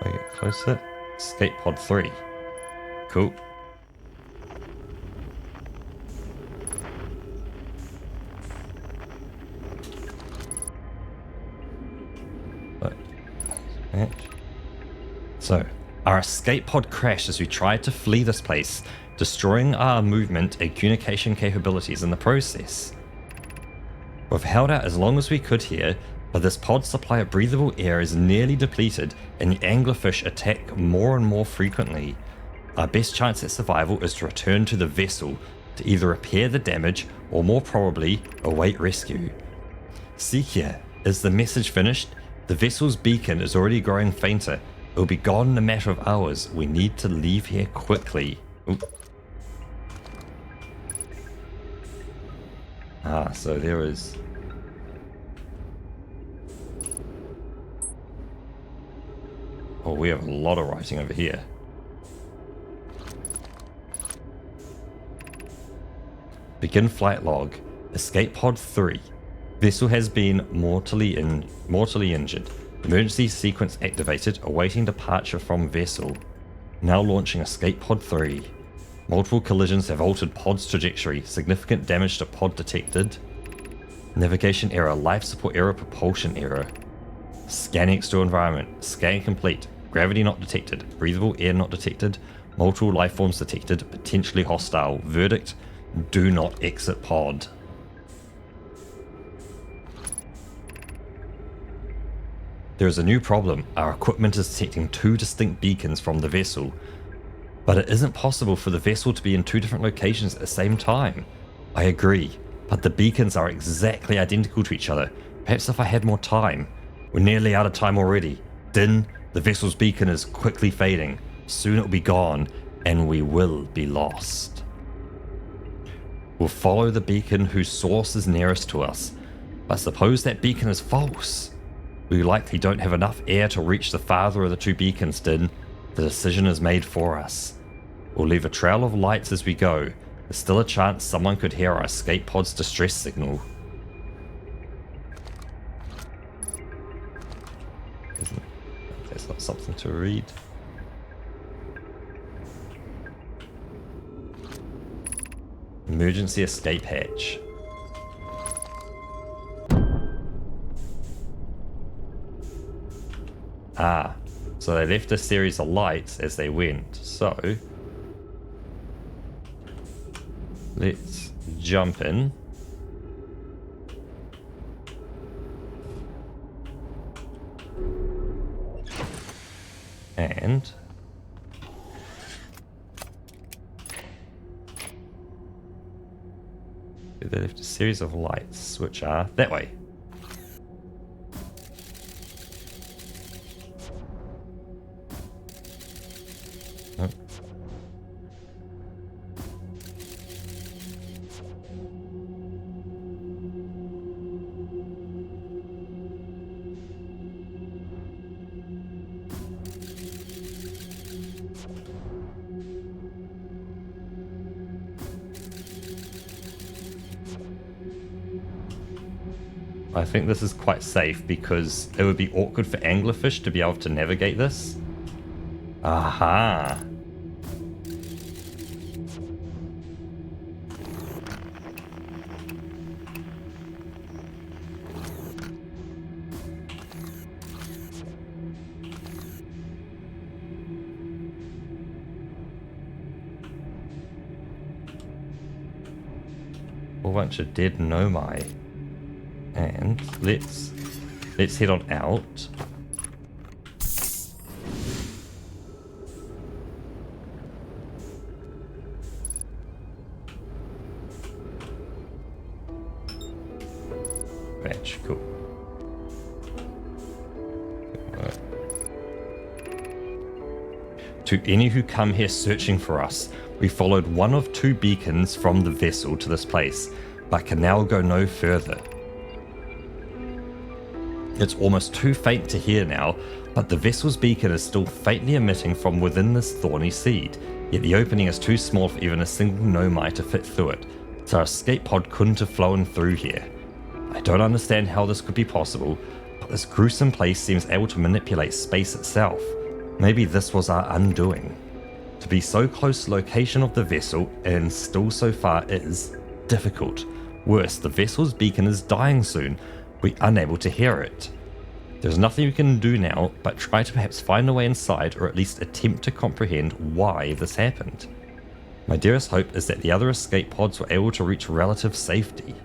I get closer. Escape pod 3. Cool. Match. So, our escape pod crashed as we tried to flee this place, destroying our movement and communication capabilities in the process. We've held out as long as we could here, but this pod's supply of breathable air is nearly depleted and the anglerfish attack more and more frequently. Our best chance at survival is to return to the vessel to either repair the damage or more probably await rescue. Sikia, is the message finished? The vessel's beacon is already growing fainter. It will be gone in a matter of hours. We need to leave here quickly. Ooh. Ah, so there is... Oh, we have a lot of writing over here. Begin flight log. Escape pod 3. Vessel has been mortally injured. Emergency sequence activated. Awaiting departure from vessel. Now launching escape pod 3. Multiple collisions have altered pod's trajectory. Significant damage to pod detected. Navigation error. Life support error. Propulsion error. Scanning external environment. Scan complete. Gravity not detected. Breathable air not detected. Multiple life forms detected. Potentially hostile. Verdict: do not exit pod. There is a new problem. Our equipment is detecting 2 distinct beacons from the vessel. But it isn't possible for the vessel to be in 2 different locations at the same time. I agree, but the beacons are exactly identical to each other. Perhaps if I had more time. We're nearly out of time already. Din, the vessel's beacon is quickly fading. Soon it will be gone, and we will be lost. We'll follow the beacon whose source is nearest to us. But suppose that beacon is false. We likely don't have enough air to reach the farther of the 2 beacons, Din. The decision is made for us. We'll leave a trail of lights as we go. There's still a chance someone could hear our escape pod's distress signal. That's not something to read. Emergency escape hatch. Ah, so they left a series of lights as they went. So let's jump in. And they left a series of lights which are that way. Nope. I think this is quite safe because it would be awkward for anglerfish to be able to navigate this. Aha. A bunch of dead nomai. And let's head on out. Batch, cool. To any who come here searching for us, we followed one of 2 beacons from the vessel to this place, but can now go no further. It's almost too faint to hear now, but the vessel's beacon is still faintly emitting from within this thorny seed, yet the opening is too small for even a single nomai to fit through it, so our escape pod couldn't have flown through here. I don't understand how this could be possible, but this gruesome place seems able to manipulate space itself. Maybe this was our undoing. To be so close to the location of the vessel and still so far is difficult. Worse, the vessel's beacon is dying soon. We're unable to hear it. There's nothing we can do now but try to perhaps find a way inside, or at least attempt to comprehend why this happened. My dearest hope is that the other escape pods were able to reach relative safety.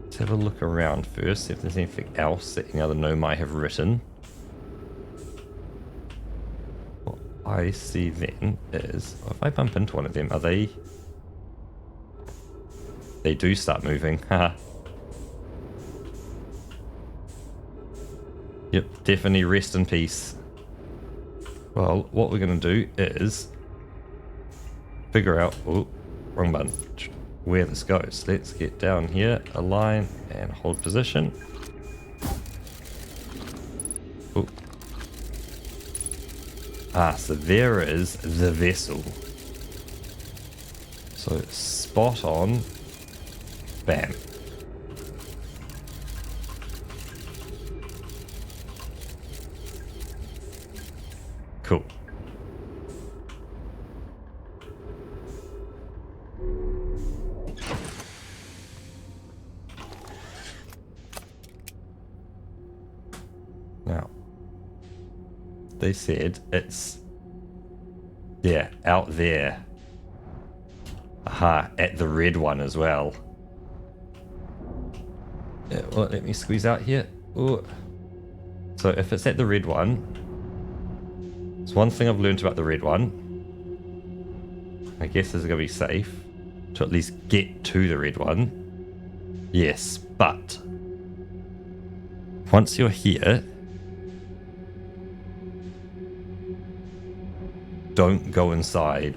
Let's have a look around first, see if there's anything else that any other nomai have written. What I see then is, if I bump into one of them, are they... They do start moving, haha. Yep, definitely rest in peace. Well, what we're going to do is figure out, oh, wrong button, where this goes. Let's get down here, align, and hold position. Oh. Ah, so there is the vessel. So spot on. Bam. Cool. Now, they said it's, yeah, out there. Aha, at the red one as well. Yeah, well, let me squeeze out here. Ooh. So if it's at the red one, it's one thing I've learned about the red one. I guess this is going to be safe to at least get to the red one. Yes, but once you're here, don't go inside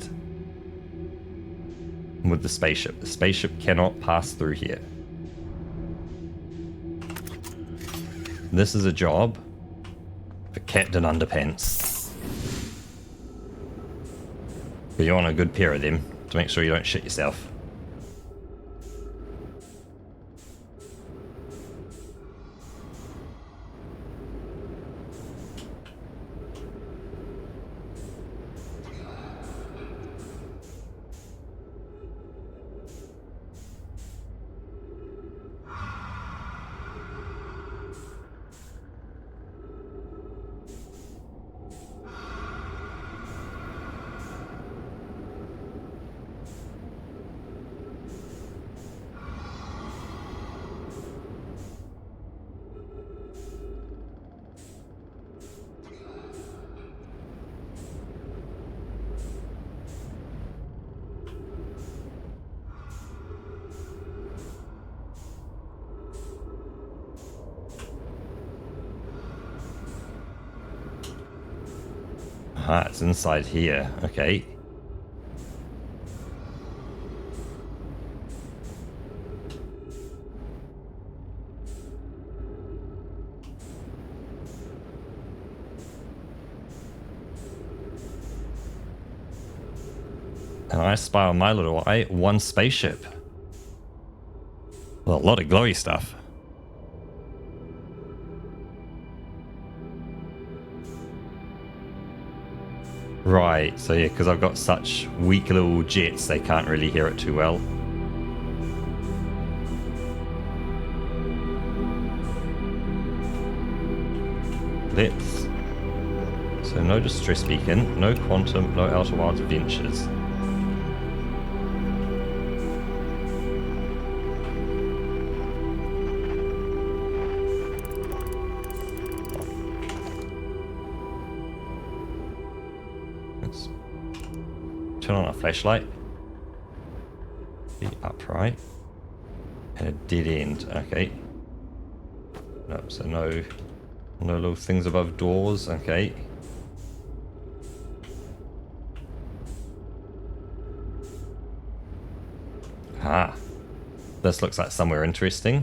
with the spaceship. The spaceship cannot pass through here. This is a job for Captain Underpants. But you want a good pair of them to make sure you don't shit yourself. Ah, it's inside here. Okay. And I spy on my little eye one spaceship. Well, a lot of glowy stuff. Right, so yeah, because I've got such weak little jets, they can't really hear it too well. So no distress beacon, no quantum, no outer wilds adventures. Let's turn on our flashlight. Be upright. And a dead end, okay. No, so no little things above doors, okay. Ah, this looks like somewhere interesting.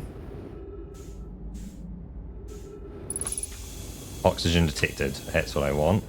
Oxygen detected, that's what I want.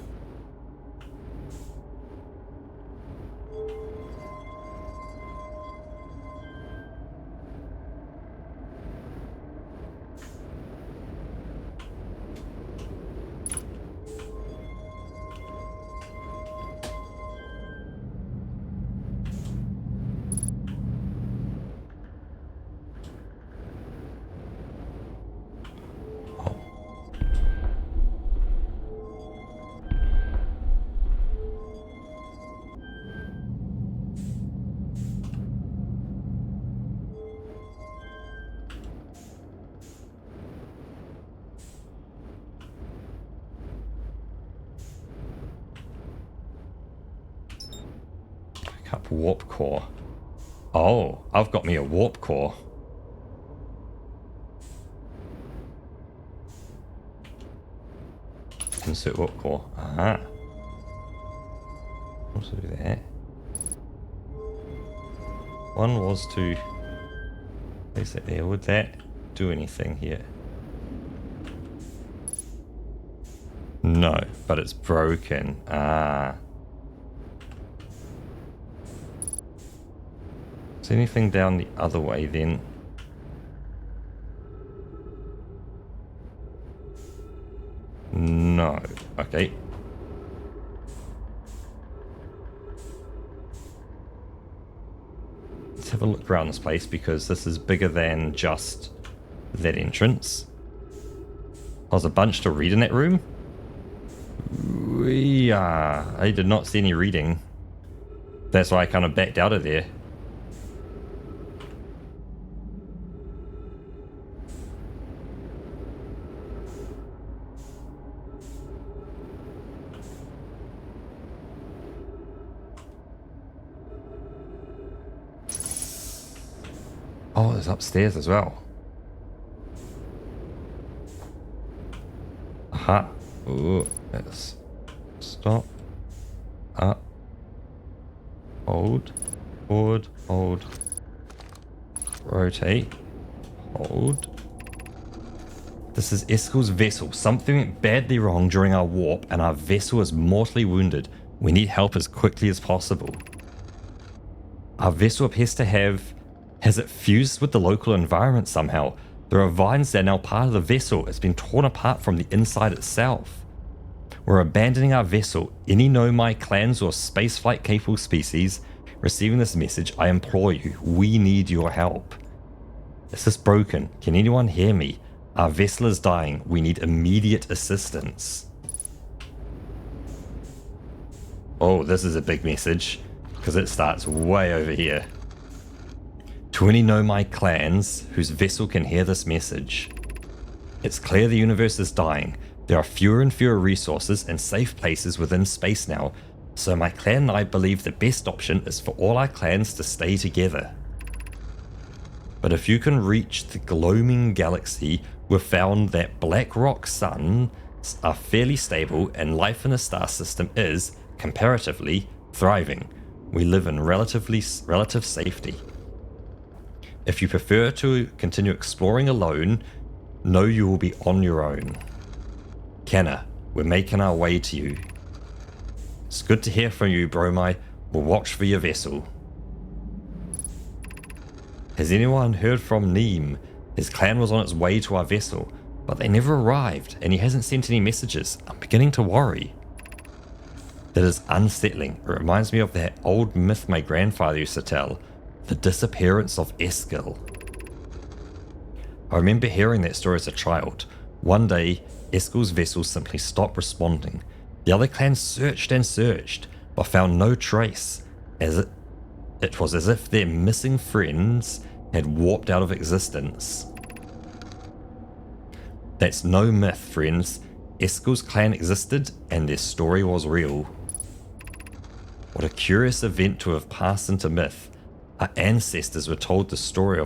Up warp core. Oh, I've got me a warp core. Insert warp core. Ah. Also do that. One was to place it there. Would that do anything here? No, but it's broken. Ah. Is there anything down the other way then? No. Okay. Let's have a look around this place because this is bigger than just that entrance. Oh, there's a bunch to read in that room? Yeah, I did not see any reading. That's why I kind of backed out of there. Oh, there's upstairs as well. Aha. Ooh, let's stop. Up. Hold. Forward. Hold. Rotate. Hold. This is Eskel's vessel. Something went badly wrong during our warp and our vessel is mortally wounded. We need help as quickly as possible. Our vessel appears to have... Has it fused with the local environment somehow? There are vines that are now part of the vessel. It's been torn apart from the inside itself. We're abandoning our vessel. Any Nomai clans or spaceflight capable species receiving this message, I implore you, we need your help. Is this broken? Can anyone hear me? Our vessel is dying. We need immediate assistance. Oh, this is a big message because it starts way over here. To any Nomai clans whose vessel can hear this message. It's clear the universe is dying. There are fewer and fewer resources and safe places within space now, so my clan and I believe the best option is for all our clans to stay together. But if you can reach the gloaming galaxy, we've found that black rock suns are fairly stable and life in the star system is, comparatively, thriving. We live in relative safety. If you prefer to continue exploring alone, know you will be on your own. Kenna, we're making our way to you. It's good to hear from you, Bromai. We'll watch for your vessel. Has anyone heard from Neem? His clan was on its way to our vessel, but they never arrived, and he hasn't sent any messages. I'm beginning to worry. That is unsettling. It reminds me of that old myth my grandfather used to tell, the disappearance of Eskil. I remember hearing that story as a child. One day, Eskil's vessel simply stopped responding. The other clans searched and searched, but found no trace, as it was as if their missing friends had warped out of existence. That's no myth, friends. Eskil's clan existed, and their story was real. What a curious event to have passed into myth. Our ancestors were told that story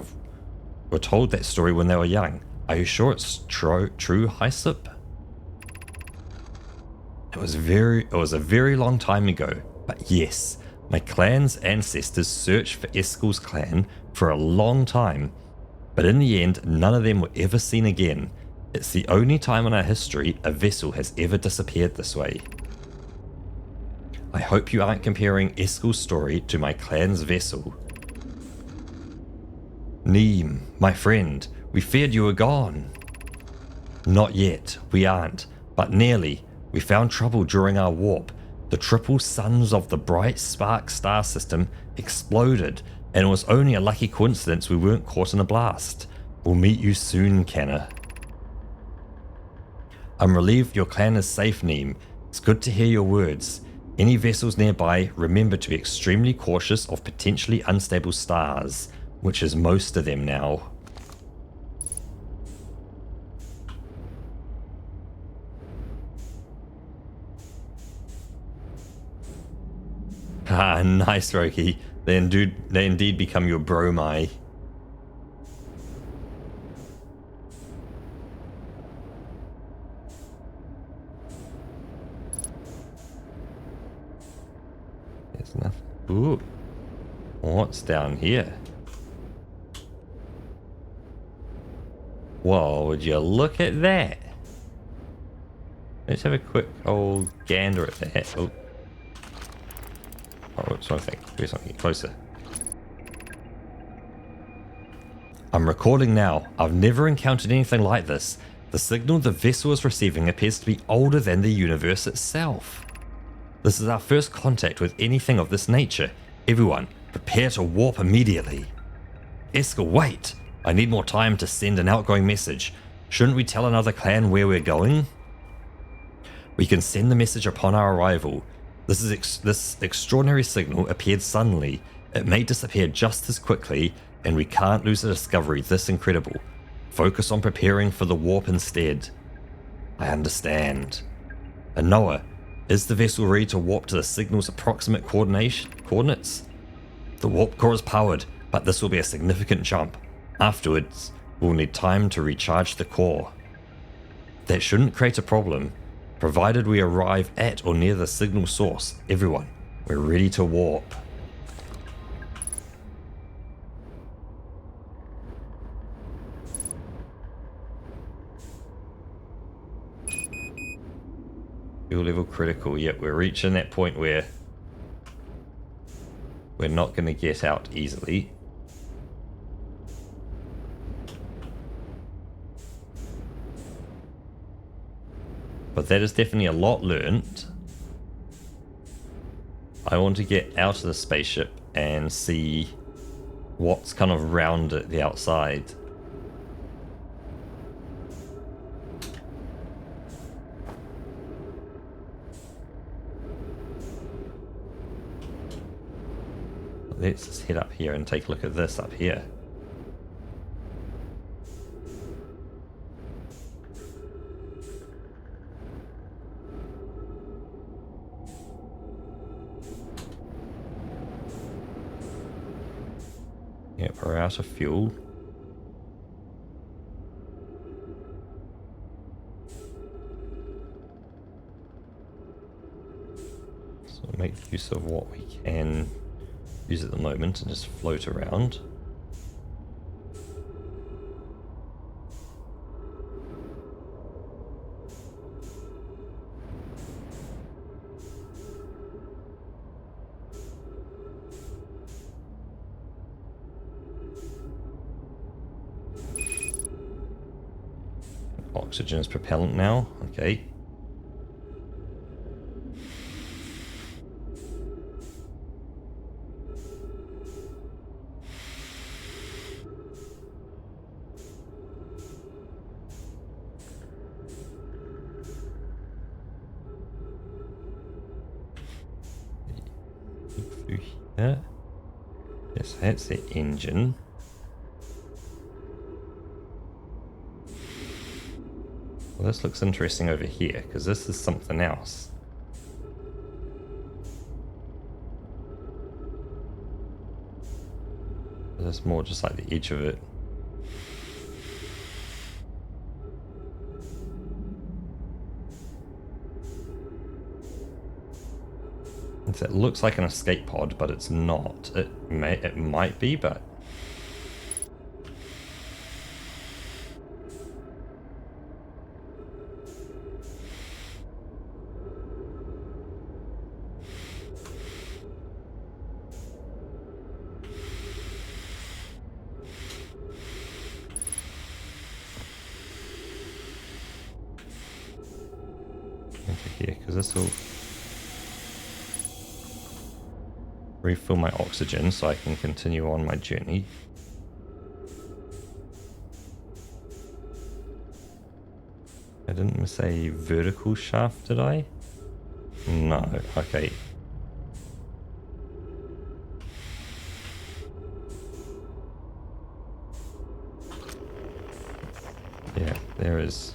when they were young. Are you sure it's true, Hyssop? It was a very long time ago, but yes, my clan's ancestors searched for Eskil's clan for a long time, but in the end, none of them were ever seen again. It's the only time in our history a vessel has ever disappeared this way. I hope you aren't comparing Eskil's story to my clan's vessel. Neem, my friend, we feared you were gone. Not yet, we aren't, but nearly. We found trouble during our warp. The triple suns of the bright spark star system exploded, and it was only a lucky coincidence we weren't caught in a blast. We'll meet you soon, Kenna. I'm relieved your clan is safe, Neem. It's good to hear your words. Any vessels nearby, remember to be extremely cautious of potentially unstable stars, which is most of them now. Ah, nice, Roki. They indeed become your bromai. There's nothing. Ooh. What's down here? Whoa, would you look at that? Let's have a quick old gander at that. Oh. Oh, what's one thing? Where's something closer? I'm recording now. I've never encountered anything like this. The signal the vessel is receiving appears to be older than the universe itself. This is our first contact with anything of this nature. Everyone, prepare to warp immediately. Eskil, wait! I need more time to send an outgoing message. Shouldn't we tell another clan where we're going? We can send the message upon our arrival. This extraordinary signal appeared suddenly. It may disappear just as quickly, and we can't lose a discovery this incredible. Focus on preparing for the warp instead. I understand. And Noah, is the vessel ready to warp to the signal's approximate coordinates? The warp core is powered, but this will be a significant jump. Afterwards, we'll need time to recharge the core. That shouldn't create a problem. Provided we arrive at or near the signal source, everyone, we're ready to warp. Fuel level critical, yep, we're reaching that point where we're not going to get out easily. But that is definitely a lot learnt. I want to get out of the spaceship and see what's kind of round at the outside. Let's just head up here and take a look at this up here. Yep, we're out of fuel. So we'll make use of what we can use at the moment and just float around. Oxygen is propellant now. Okay. Through here. Yes, that's the engine. Well, this looks interesting over here, because this is something else. This is more just like the edge of it. It looks like an escape pod, but it's not. It might be, but over here, because this will refill my oxygen so I can continue on my journey. I didn't miss a vertical shaft, did I? No, okay. Yeah, there is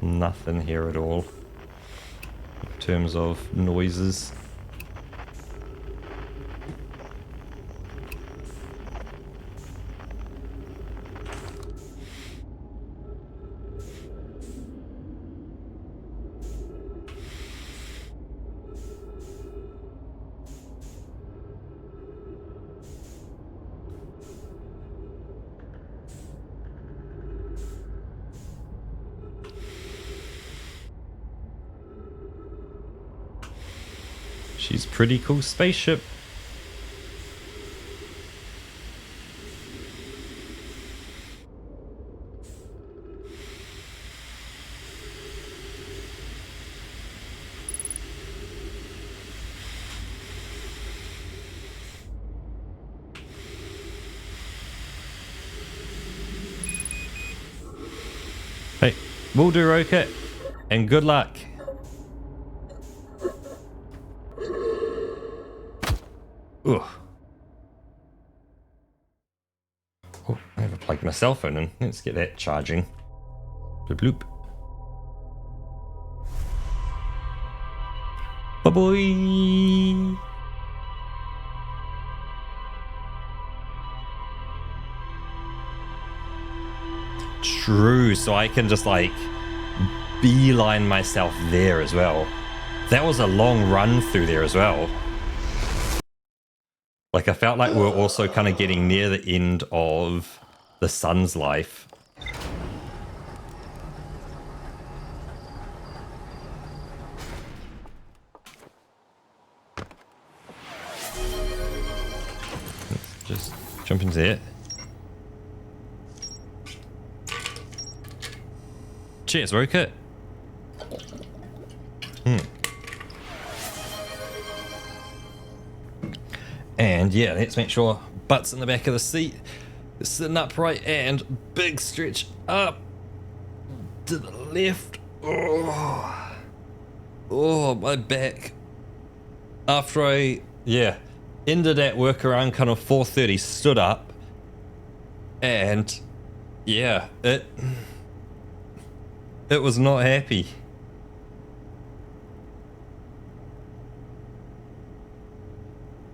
nothing here at all in terms of noises. She's pretty cool spaceship. Hey, will do, Rocket, and good luck. Ugh. Oh, I haven't plugged my cell phone in. Let's get that charging. Bloop bloop. Bye boy. True, so I can just like beeline myself there as well. That was a long run through there as well. Like, I felt like we were also kind of getting near the end of the sun's life. Let's just jump into it. Cheers, Rocket. And yeah, let's make sure butt's in the back of the seat, sitting upright, and big stretch up to the left. Oh, my back. After I, ended that work around kind of 4:30, stood up, and yeah, it was not happy.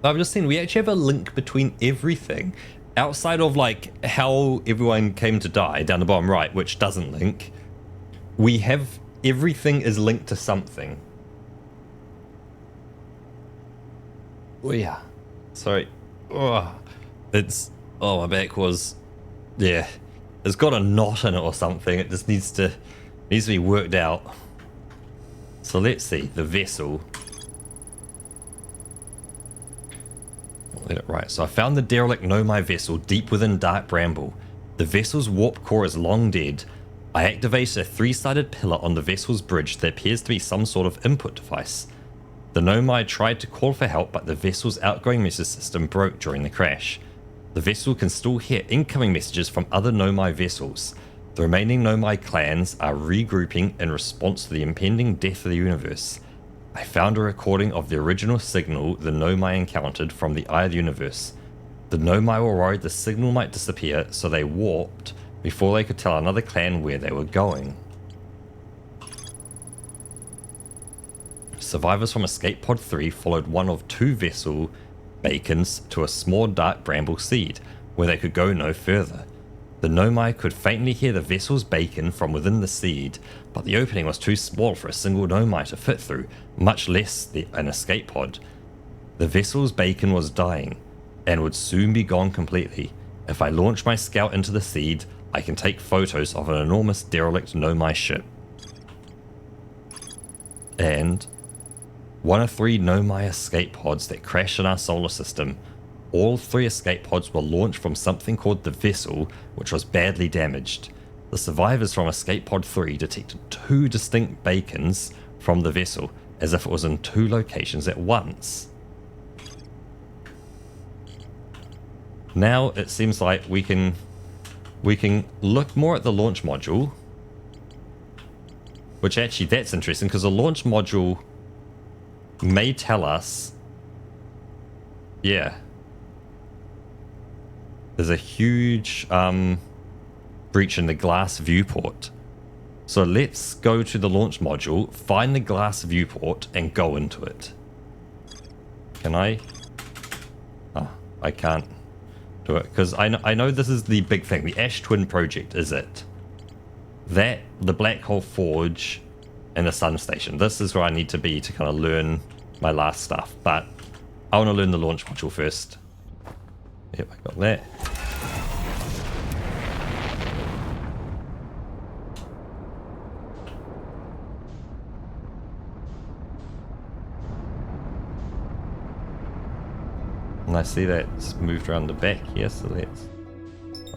I've just seen we actually have a link between everything outside of like how everyone came to die down the bottom right, which doesn't link. We have everything is linked to something. Oh yeah, sorry. Oh, my back was, yeah, it's got a knot in it or something. It just needs to be worked out. So let's see the vessel. Right, so I found the derelict Nomai vessel deep within dark bramble. The vessel's warp core is long dead. I activate a 3-sided pillar on the vessel's bridge that appears to be some sort of input device. The Nomai tried to call for help, but the vessel's outgoing message system broke during the crash. The vessel can still hear incoming messages from other Nomai vessels. The remaining Nomai clans are regrouping in response to the impending death of the universe. I found a recording of the original signal the Nomai encountered from the Eye of the Universe. The Nomai were worried the signal might disappear, so they warped before they could tell another clan where they were going. Survivors from Escape Pod 3 followed one of 2 vessel beacons to a small dark bramble seed, where they could go no further. The Nomai could faintly hear the vessel's beacon from within the seed, but the opening was too small for a single Nomai to fit through, much less an escape pod. The vessel's beacon was dying, and would soon be gone completely. If I launch my scout into the seed, I can take photos of an enormous derelict Nomai ship. And one of 3 Nomai escape pods that crashed in our solar system. All 3 escape pods were launched from something called the Vessel, which was badly damaged. The survivors from Escape Pod 3 detected 2 distinct beacons from the Vessel, as if it was in 2 locations at once. Now it seems like we can look more at the launch module, which actually that's interesting because the launch module may tell us, yeah, there's a huge breach in the glass viewport. So let's go to the launch module, find the glass viewport, and go into it. Can I? Oh, I can't do it because I know this is the big thing. The Ash Twin project is it. That, the Black Hole Forge, and the Sun Station. This is where I need to be to kind of learn my last stuff. But I want to learn the launch module first. Yep, I got that. And I see that's moved around the back here, so let's...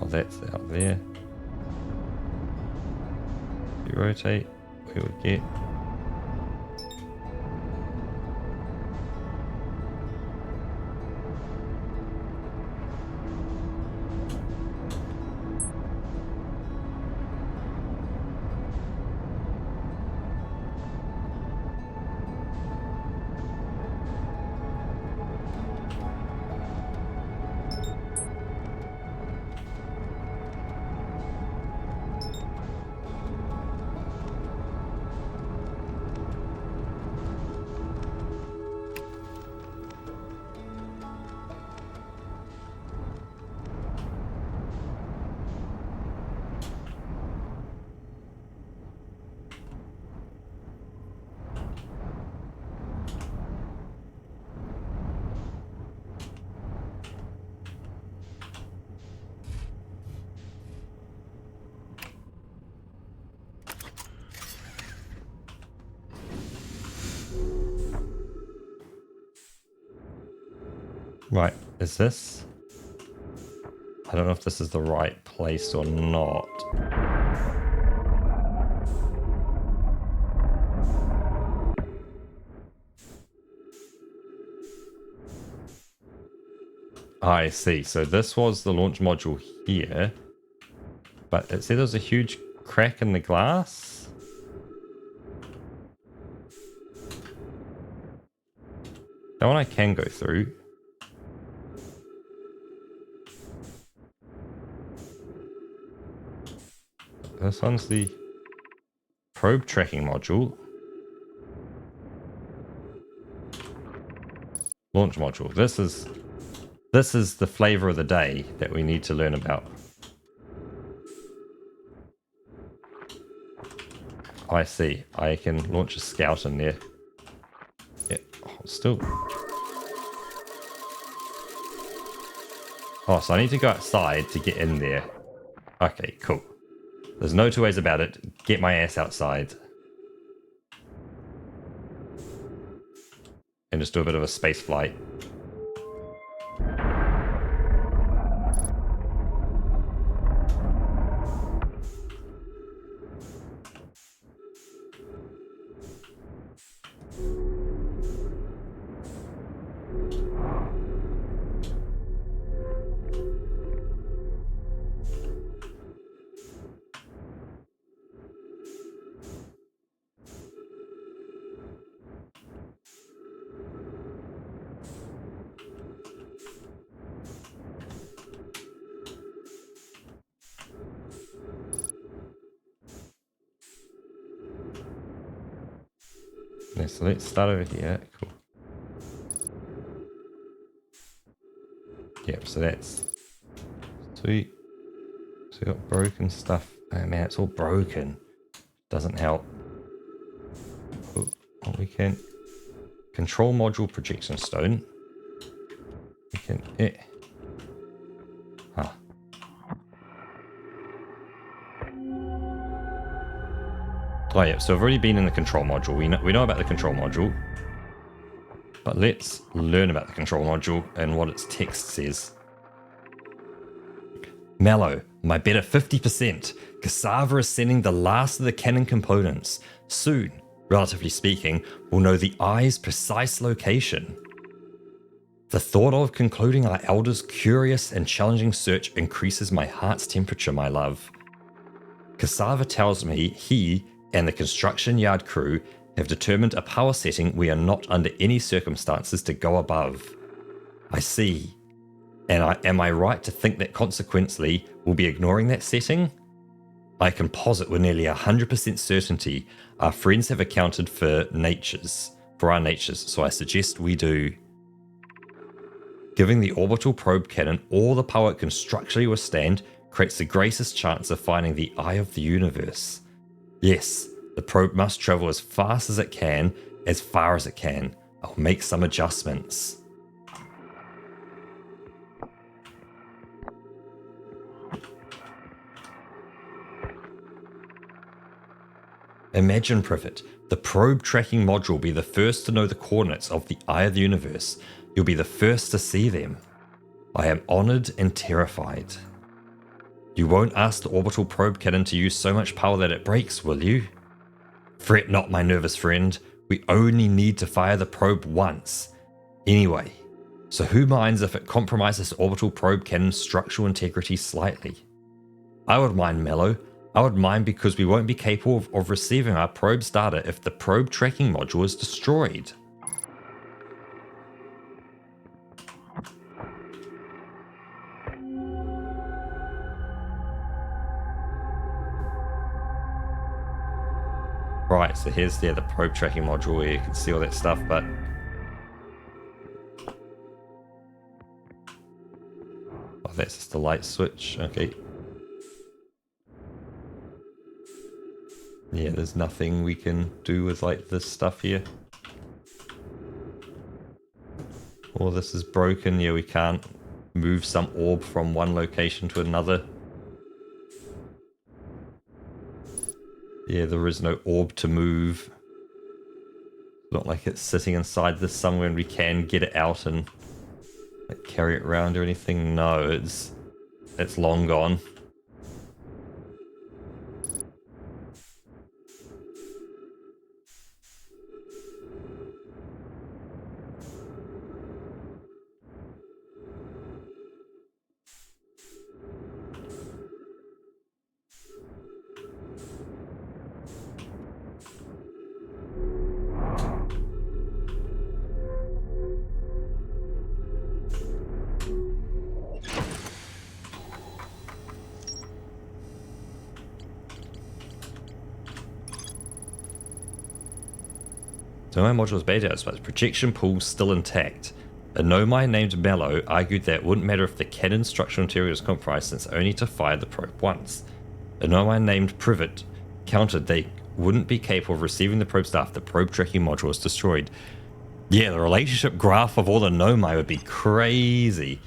Oh, that's out there. If you rotate, we would get... Right, is this? I don't know if this is the right place or not. I see. So this was the launch module here. But it said there's a huge crack in the glass. That one I can go through. This one's the probe tracking module. Launch module. This is the flavor of the day that we need to learn about. I see. I can launch a scout in there. Yeah, still. Oh, so I need to go outside to get in there. Okay, cool. There's no 2 ways about it. Get my ass outside. And just do a bit of a space flight. Yeah, so let's start over here. Cool. Yep, so that's sweet. So we got broken stuff. Oh man, it's all broken. Doesn't help. Oh, we can control module projection stone. We can Huh. Oh yeah, so I've already been in the control module. We know about the control module. But let's learn about the control module and what its text says. Mallow, my better 50%. Cassava is sending the last of the cannon components. Soon, relatively speaking, we'll know the eye's precise location. The thought of concluding our elder's curious and challenging search increases my heart's temperature, my love. Cassava tells me he and the construction yard crew have determined a power setting we are not under any circumstances to go above. I see. And am I right to think that consequently we'll be ignoring that setting? I can posit with nearly 100% certainty our friends have accounted for our natures, so I suggest we do. Giving the orbital probe cannon all the power it can structurally withstand creates the greatest chance of finding the eye of the universe. Yes, the probe must travel as fast as it can, as far as it can. I'll make some adjustments. Imagine, Privet, the probe tracking module will be the first to know the coordinates of the eye of the universe. You'll be the first to see them. I am honored and terrified. You won't ask the orbital probe cannon to use so much power that it breaks, will you? Fret not, my nervous friend. We only need to fire the probe once. Anyway, so who minds if it compromises the orbital probe cannon's structural integrity slightly? I would mind, Mallow. I would mind because we won't be capable of receiving our probe's data if the probe tracking module is destroyed. Right, so here's the probe tracking module where you can see all that stuff, but oh, that's just the light switch. Okay. Yeah, there's nothing we can do with like this stuff here. Or this is broken. Yeah, we can't move some orb from one location to another. Yeah, there is no orb to move. Not like it's sitting inside this somewhere and we can get it out and like, carry it around or anything. No, it's long gone. So my module's beta, but the projection pool's still intact. A Nomai named Mallow argued that it wouldn't matter if the cannon structural interior was compromised since only to fire the probe once. A Nomai named Privet countered they wouldn't be capable of receiving the probe's data if the probe tracking module was destroyed. Yeah, the relationship graph of all the Nomai would be crazy.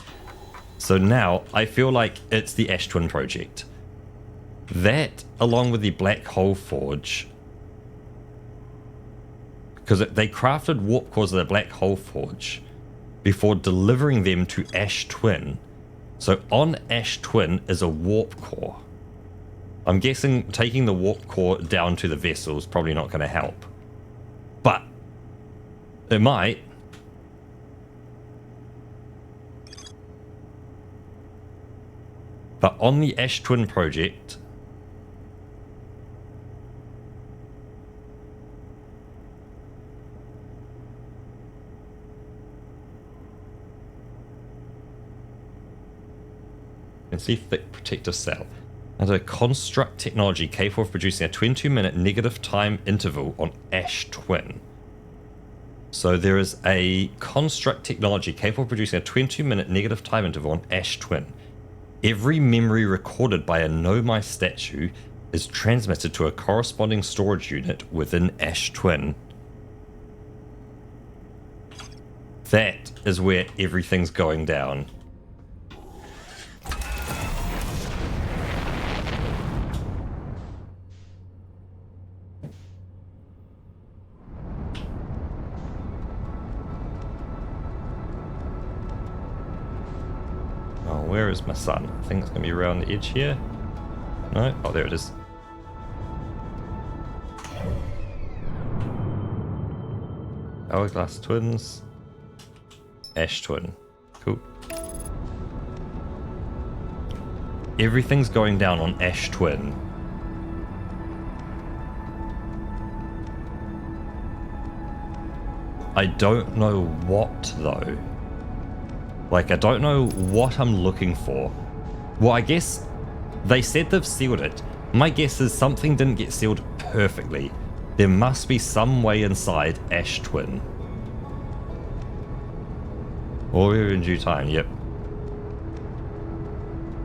So now I feel like it's the Ash Twin project. That, along with the Black Hole Forge, because they crafted warp cores of the Black Hole Forge before delivering them to Ash Twin. So on Ash Twin is a warp core. I'm guessing taking the warp core down to the vessel is probably not going to help. But it might. But on the Ash Twin project, and see thick protective cell. And a construct technology capable of producing a 22-minute negative time interval on Ash Twin. So there is a construct technology capable of producing a 22-minute negative time interval on Ash Twin. Every memory recorded by a Nomai statue is transmitted to a corresponding storage unit within Ash Twin. That is where everything's going down. Oh, where is my sun? I think it's going to be around the edge here. No? Oh, there it is. Hourglass Twins. Ash Twin. Cool. Everything's going down on Ash Twin. I don't know what, though. Like, I don't know what I'm looking for. Well, I guess they said they've sealed it. My guess is something didn't get sealed perfectly. There must be some way inside Ash Twin. Or in due time, yep.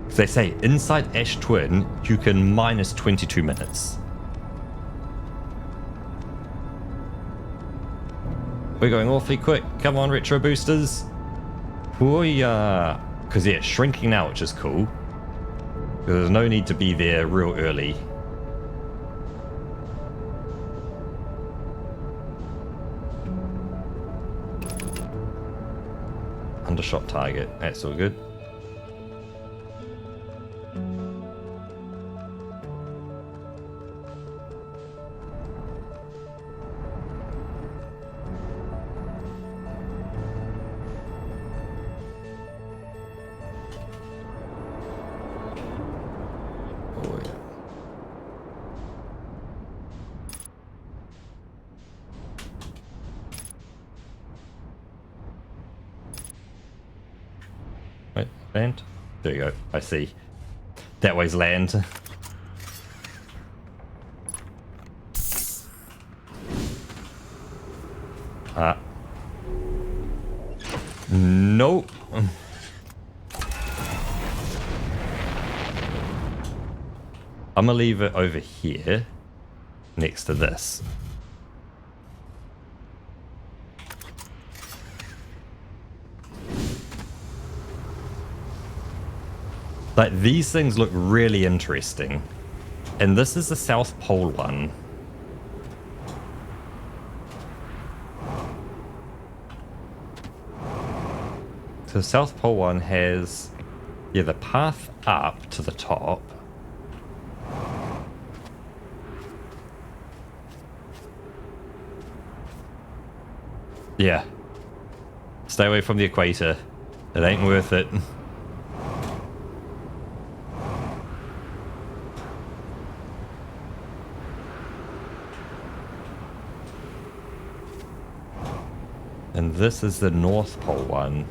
They say inside Ash Twin, you can minus 22 minutes. We're going awfully quick. Come on, Retro Boosters. Oh yeah. Because yeah, shrinking now, which is cool. There's no need to be there real early. Undershot target. That's all good. Oh yeah. Wait, land? There you go. I see. That way's land. Nope. I'm gonna leave it over here next to this. Like, these things look really interesting. And this is the South Pole one. So the South Pole one has, yeah, the path up to the top. Yeah. Stay away from the equator. It ain't worth it. And this is the North Pole one.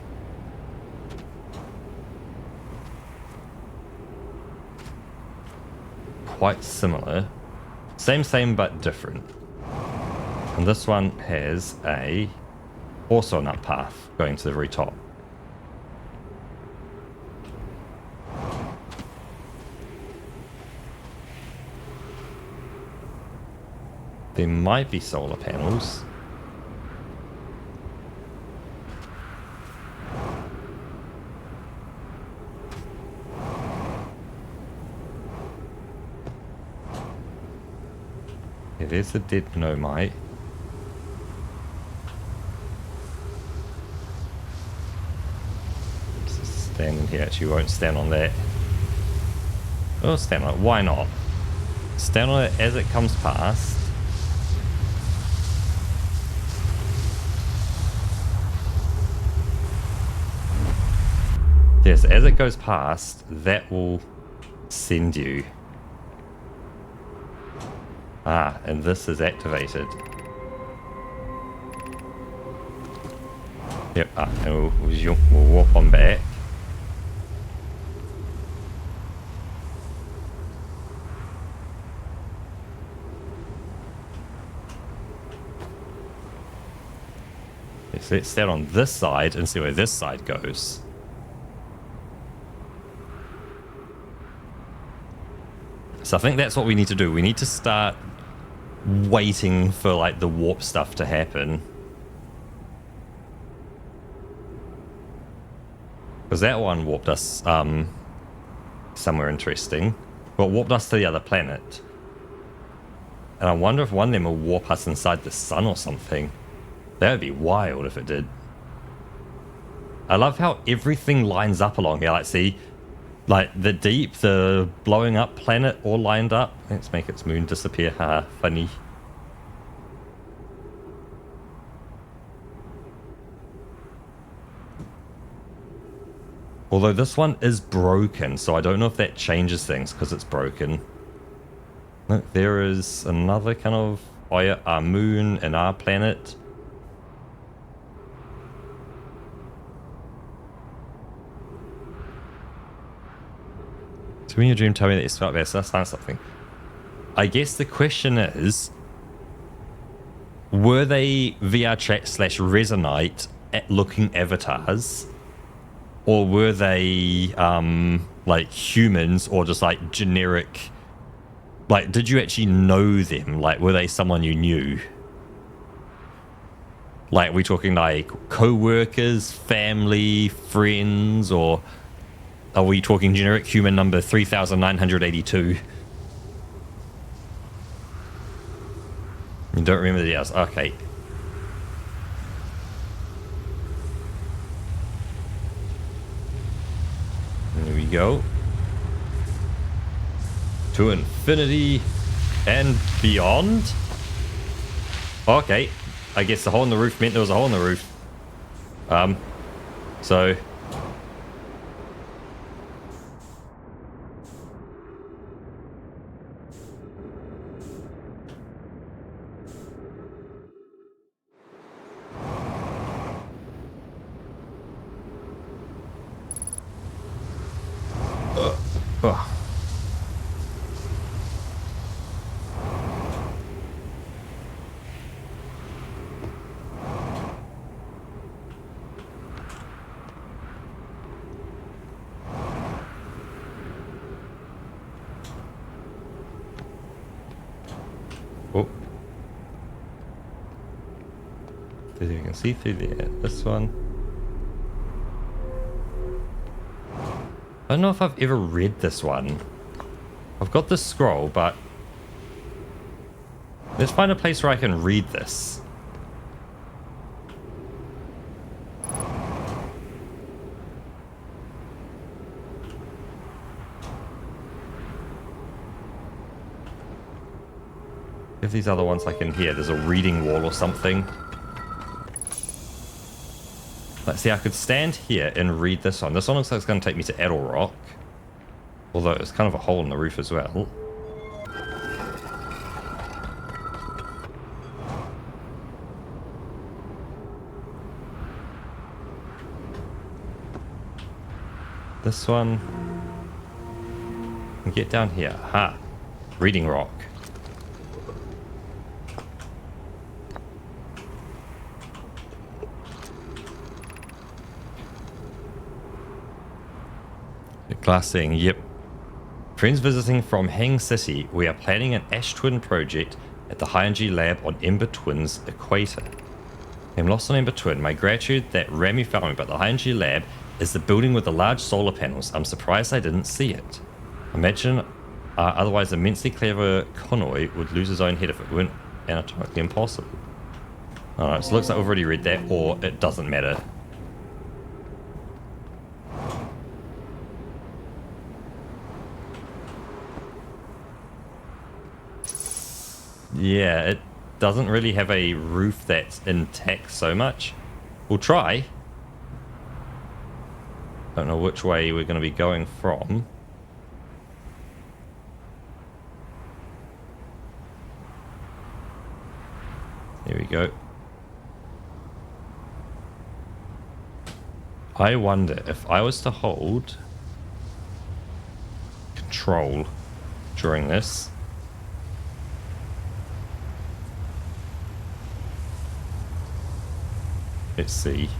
Quite similar. Same, but different. And this one has a also an up path going to the very top. There might be solar panels. It is a dead Nomai. Stand in here, actually won't stand on that. Oh, stand on it. Why not? Stand on it as it comes past. Yes, as it goes past, that will send you. Ah, and this is activated. Yep, and we'll walk on back. So let's stand on this side and see where this side goes. So I think that's what we need to do. We need to start waiting for like the warp stuff to happen. Because that one warped us somewhere interesting. Well, it warped us to the other planet. And I wonder if one of them will warp us inside the sun or something. That would be wild if it did. I love how everything lines up along here. Like, see, like the deep, the blowing up planet all lined up. Let's make its moon disappear. Haha, funny. Although this one is broken, so I don't know if that changes things because it's broken. Look, there is another kind of, oh yeah, our moon and our planet. So when your dream told me that you felt better, so that's not something. I guess the question is, were they VR chat / Resonite at looking avatars? Or were they like humans or just like generic? Like, did you actually know them? Like, were they someone you knew? Like, are we talking like co-workers, family, friends, or are we talking generic human number 3,982? You don't remember the details? Okay. There we go. To infinity and beyond. Okay. I guess the hole in the roof meant there was a hole in the roof. So... Oh. Oh. You can see through there. This one. I don't know if I've ever read this one. I've got the scroll, but let's find a place where I can read this. If these other ones I can hear, there's a reading wall or something. Let's see, I could stand here and read this one. This one looks like it's going to take me to Edelrock. Although it's kind of a hole in the roof as well. This one. And get down here. Ha! Reading rock. Class saying, yep. Friends visiting from Hang City. We are planning an Ash Twin project at the High-Energy lab on Ember Twin's equator. I'm lost on Ember Twin. My gratitude that Rami found me, but the High-Energy lab is the building with the large solar panels. I'm surprised I didn't see it. Imagine otherwise immensely clever Konoi would lose his own head if it weren't anatomically impossible. Alright, so it looks like I've already read that, or it doesn't matter. Yeah, it doesn't really have a roof that's intact so much. We'll try. Don't know which way we're going to be going from. Here we go. I wonder if I was to hold control during this. Let's see.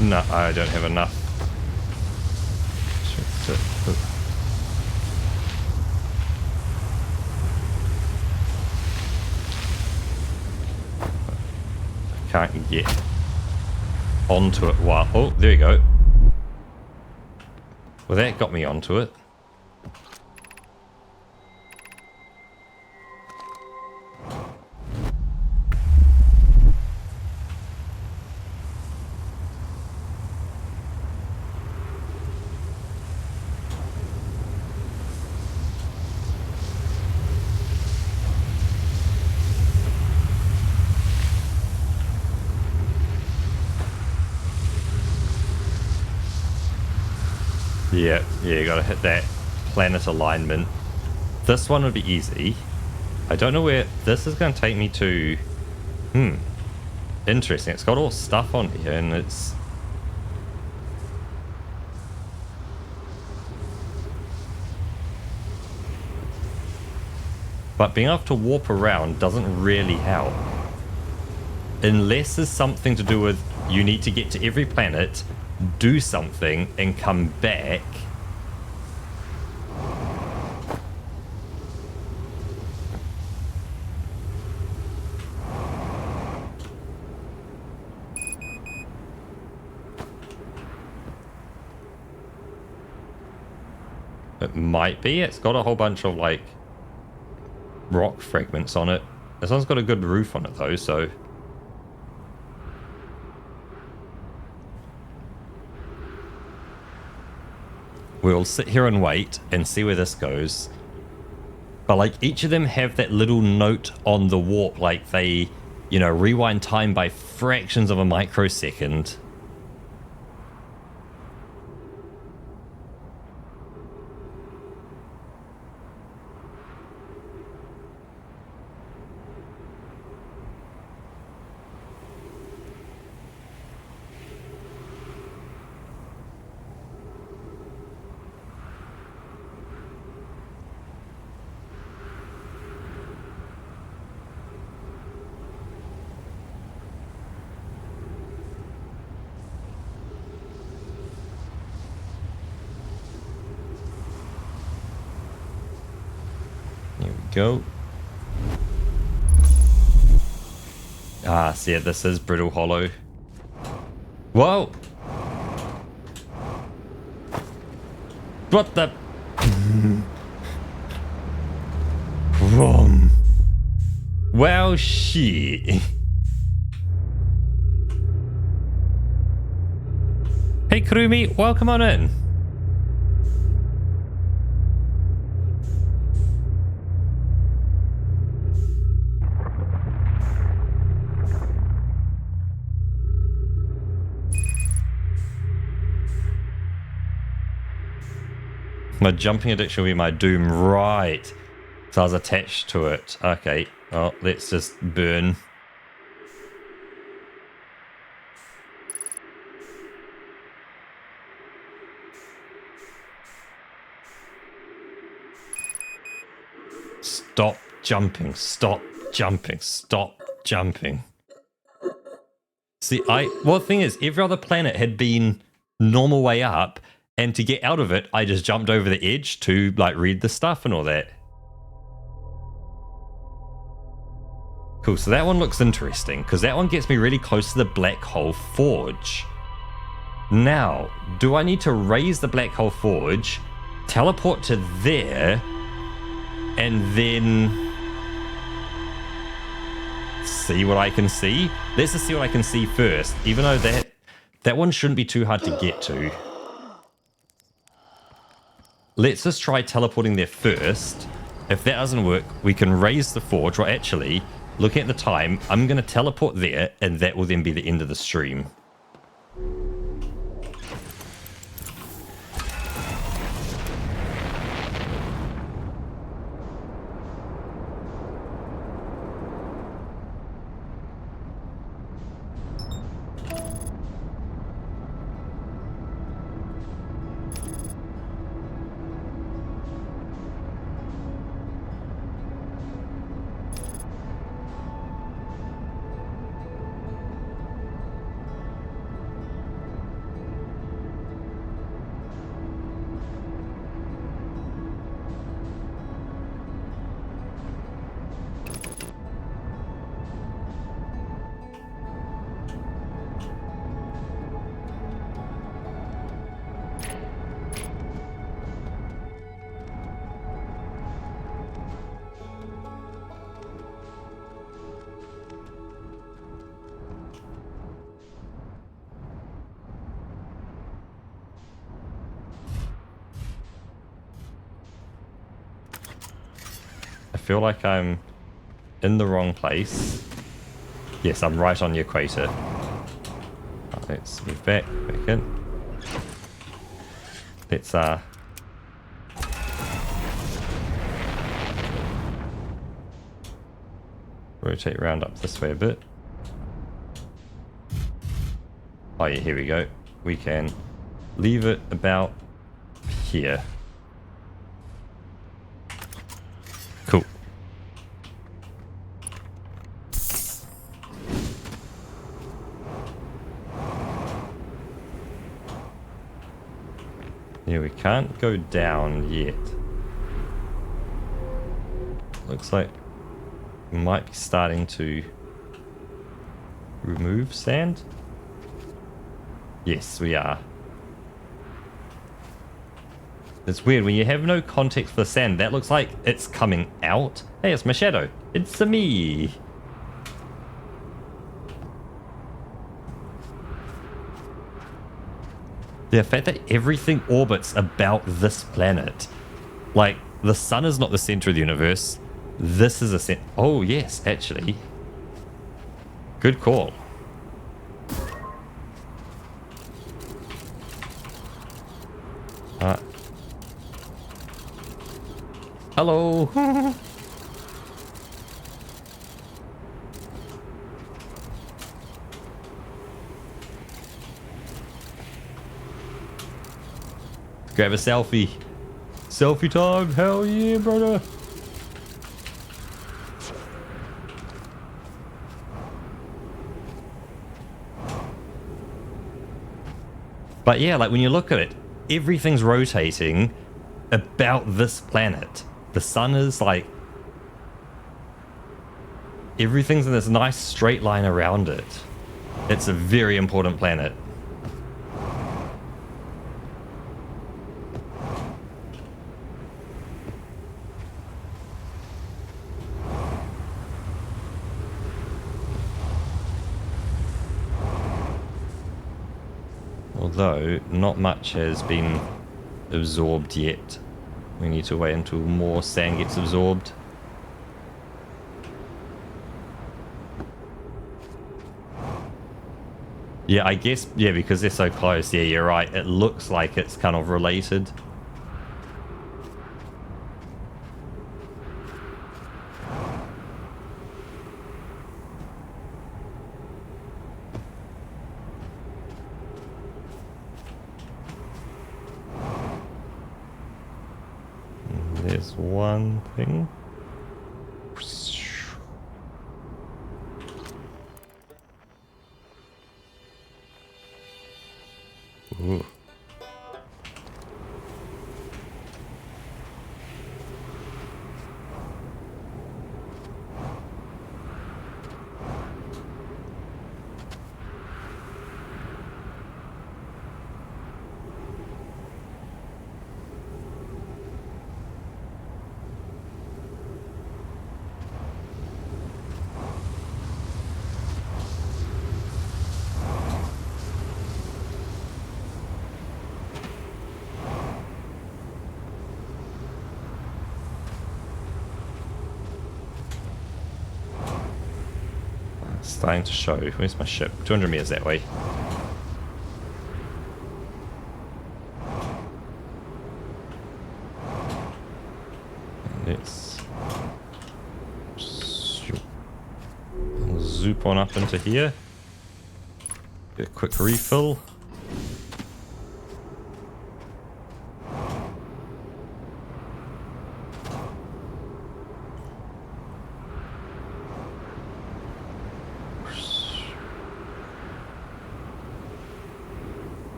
No, I don't have enough. I can't get onto it. Wow. Oh, there you go. Well, that got me onto it. Yeah, you gotta hit that planet alignment. This one would be easy. I don't know where this is going to take me to. Interesting. It's got all stuff on here and it's... But being able to warp around doesn't really help. Unless it's something to do with you need to get to every planet, do something, and come back. It might be. It's got a whole bunch of, like, rock fragments on it. This one's got a good roof on it, though, so... We'll sit here and wait and see where this goes. But, like, each of them have that little note on the warp, like they, you know, rewind time by fractions of a microsecond. Go. Ah, see it, this is Brittle Hollow. Whoa! What the... Wrong. Well, shit. Hey, Kurumi, welcome on in. My jumping addiction will be my doom, right? So I was attached to it. Okay, well, let's just burn. Stop jumping, stop jumping, stop jumping. See, well, the thing is, every other planet had been normal way up, and to get out of it, I just jumped over the edge to, like, read the stuff and all that. Cool, so that one looks interesting, because that one gets me really close to the Black Hole Forge. Now, do I need to raise the Black Hole Forge, teleport to there, and then see what I can see? Let's just see what I can see first, even though that one shouldn't be too hard to get to. Let's just try teleporting there first. If that doesn't work, we can raise the forge. Well, actually, looking at the time, I'm going to teleport there, and that will then be the end of the stream. feel like I'm in the wrong place. Yes, I'm right on the equator. Let's move back in. Let's rotate around up this way a bit. Oh yeah, here we go. We can leave it about here. Cool. Yeah, we can't go down yet. Looks like we might be starting to remove sand. Yes, we are. It's weird, when you have no context for sand, that looks like it's coming out. Hey, it's my shadow. It's me. The fact that everything orbits about this planet. Like, the sun is not the center of the universe. This is a center. Oh, yes, actually. Good call. Hello. Grab a selfie. Selfie time. Hell yeah, brother. But yeah, like when you look at it, everything's rotating about this planet. The sun is like, everything's in this nice straight line around it. It's a very important planet. Although not much has been absorbed yet. We need to wait until more sand gets absorbed. Yeah, I guess, yeah, because they're so close. Yeah, you're right. It looks like it's kind of related. There's one thing. Ooh. Starting to show. Where's my ship? 200 meters that way. Let's zoop on up into here. Get a quick refill.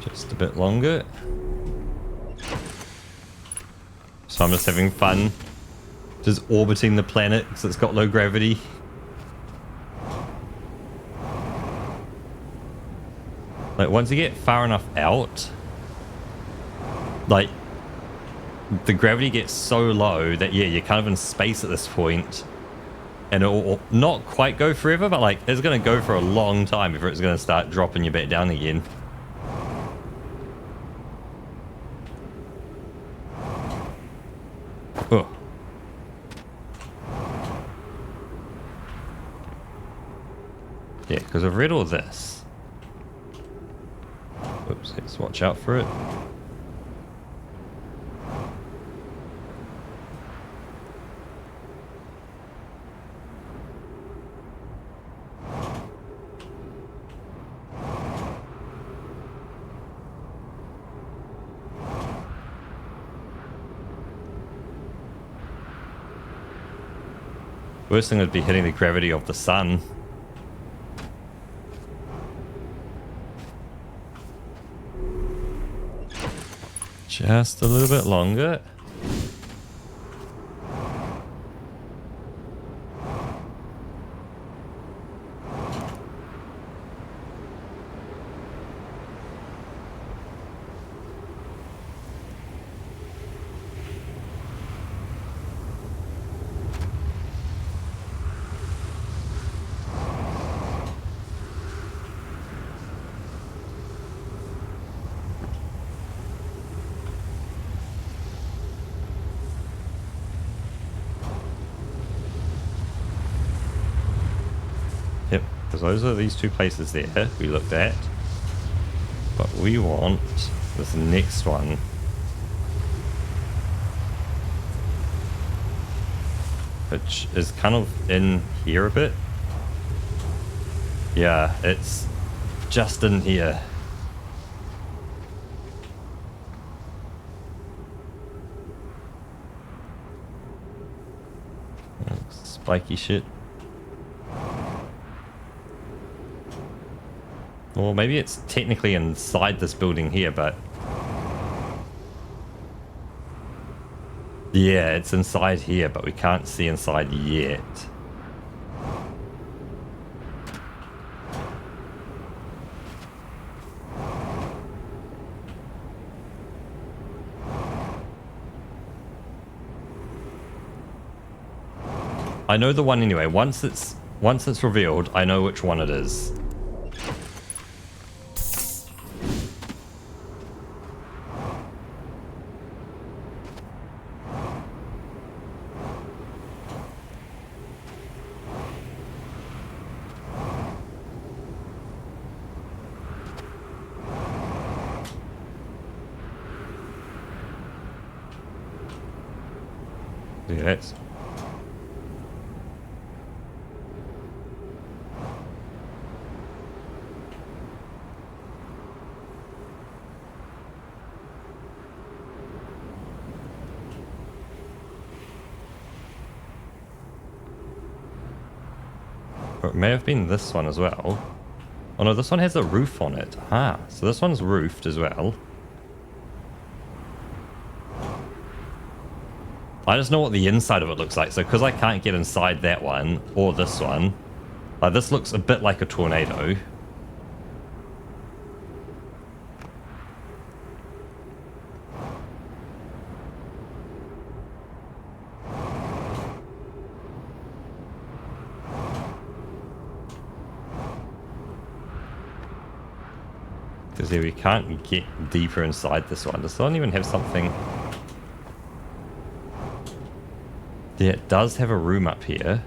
Just a bit longer. So I'm just having fun just orbiting the planet because it's got low gravity. Like once you get far enough out, like the gravity gets so low that yeah, you're kind of in space at this point, and it will not quite go forever, but like it's going to go for a long time before it's going to start dropping you back down again. Oh. Yeah, because I've read all this. Oops, let's watch out for it. Worst thing would be hitting the gravity of the sun. Just a little bit longer. Yep, because those are these two places there we looked at. But we want this next one. Which is kind of in here a bit. Yeah, it's just in here. Spiky shit. Or maybe it's technically inside this building here, but... yeah, it's inside here, but we can't see inside yet. I know the one anyway. Once it's revealed, I know which one it is. Yeah, that's... or it may have been this one as well. Oh no, this one has a roof on it. Ah, so this one's roofed as well. I just know what the inside of it looks like, so because I can't get inside that one or this one, like this looks a bit like a tornado. Because yeah, we can't get deeper inside this one. Does this one even have something? Yeah, it does have a room up here.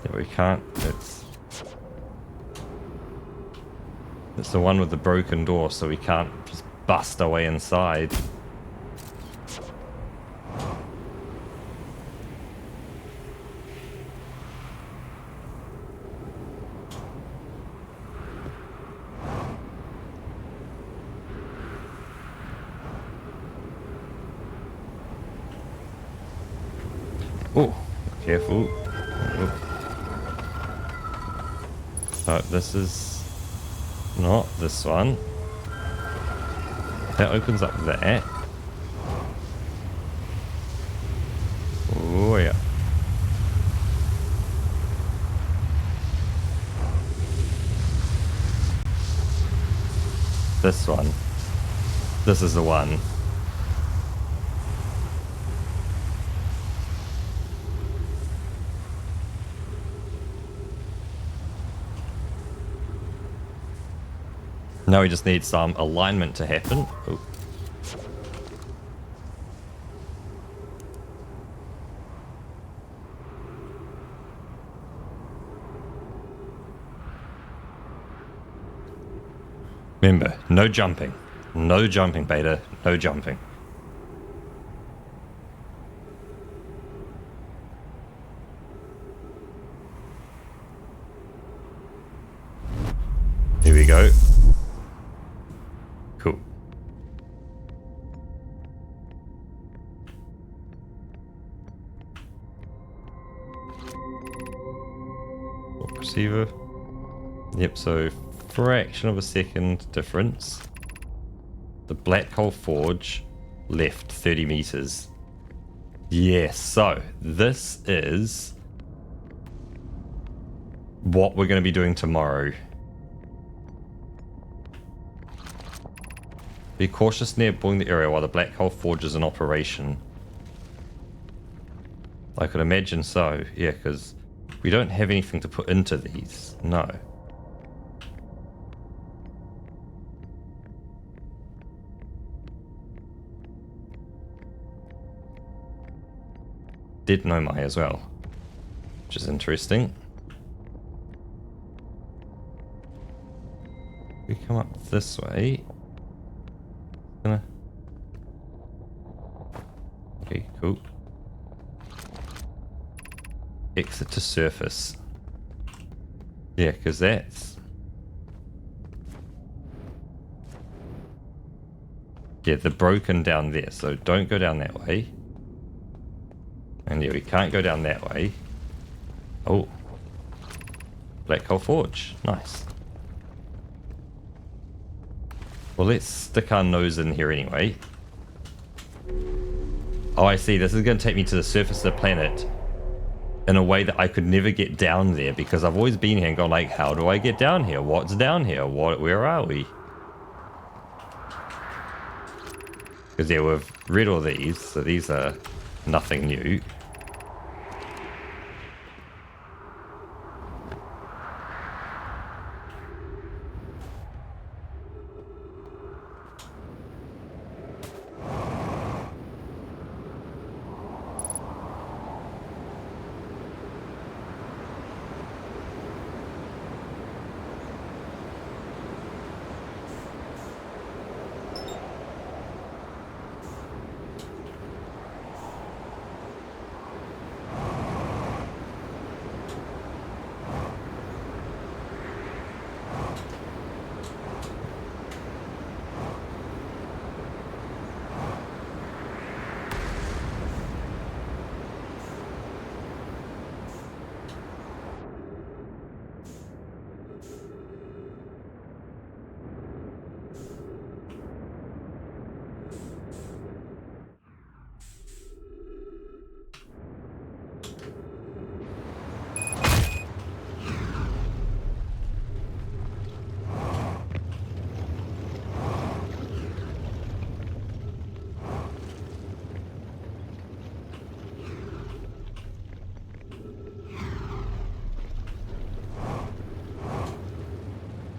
Yeah, we can't. It's the one with the broken door, so we can't just bust our way inside. Oh, careful. Oh, this is not this one. That opens up there. Oh, yeah. This one. This is the one. Now we just need some alignment to happen. Ooh. Remember, no jumping. No jumping, Beta. No jumping. Here we go. Cool. Receiver. Yep, so fraction of a second difference. The Black Hole Forge left 30 meters. Yes, so this is what we're going to be doing tomorrow. Be cautious near boarding the area while the Black Hole Forge is in operation. I could imagine so, yeah, because we don't have anything to put into these. No. Dead Nomai as well, which is interesting. We come up this way. Okay, cool. Exit to surface. Yeah, because that's... Yeah, the broken down there, so don't go down that way. And yeah, we can't go down that way. Oh. Black Hole Forge. Nice. Well, let's stick our nose in here anyway. Oh, I see. This is going to take me to the surface of the planet in a way that I could never get down there, because I've always been here and gone like, how do I get down here? What's down here? Where are we? Because yeah, we've read all these, so these are nothing new.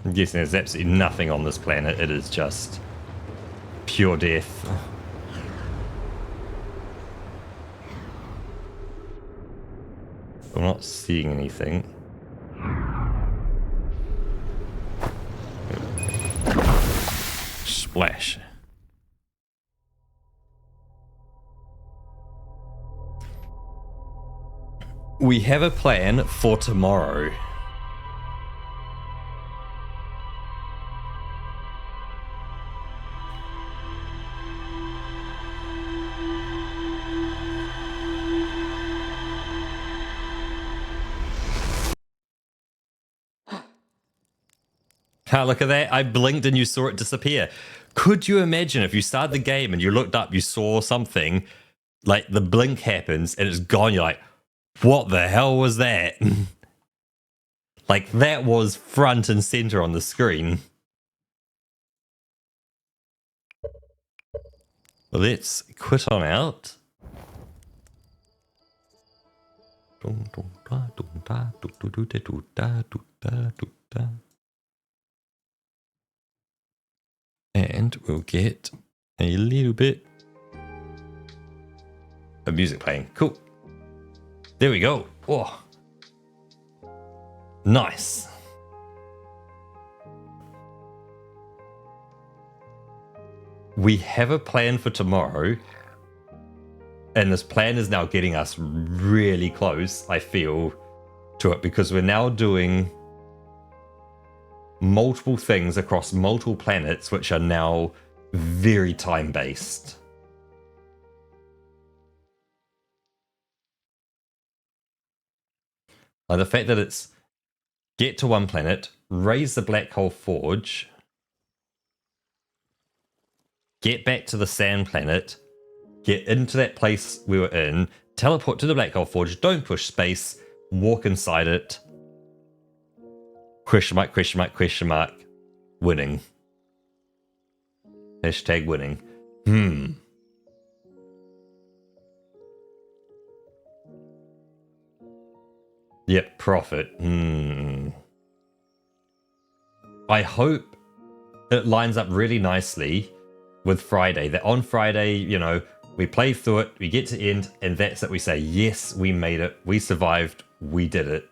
I'm guessing there's absolutely nothing on this planet. It is just pure death. I'm not seeing anything. Splash. We have a plan for tomorrow. Ah, look at that. I blinked and you saw it disappear. Could you imagine if you started the game and you looked up, you saw something, like the blink happens and it's gone, you're like, what the hell was that? Like, that was front and center on the screen. Let's quit on out. And we'll get a little bit of music playing. Cool. There we go. Oh, nice. We have a plan for tomorrow, and this plan is now getting us really close, I feel, to it, because we're now doing multiple things across multiple planets, which are now very time-based. Like the fact that it's get to one planet, raise the Black Hole Forge, get back to the Sand Planet, get into that place we were in, teleport to the Black Hole Forge, don't push space, walk inside it. Question mark, question mark, question mark. Winning. Hashtag winning. Yep, profit. I hope it lines up really nicely with Friday. That on Friday, you know, we play through it, we get to end, and that's it. We say, yes, we made it. We survived. We did it.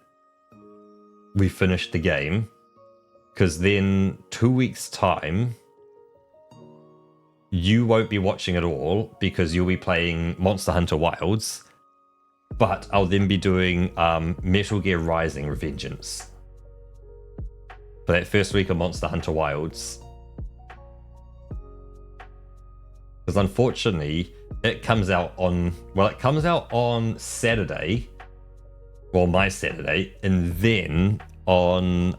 We finished the game. Because then 2 weeks' time, you won't be watching it all because you'll be playing Monster Hunter Wilds. But I'll then be doing Metal Gear Rising Revengeance for that first week of Monster Hunter Wilds. Because unfortunately, it comes out on Saturday, well, my Saturday, and then on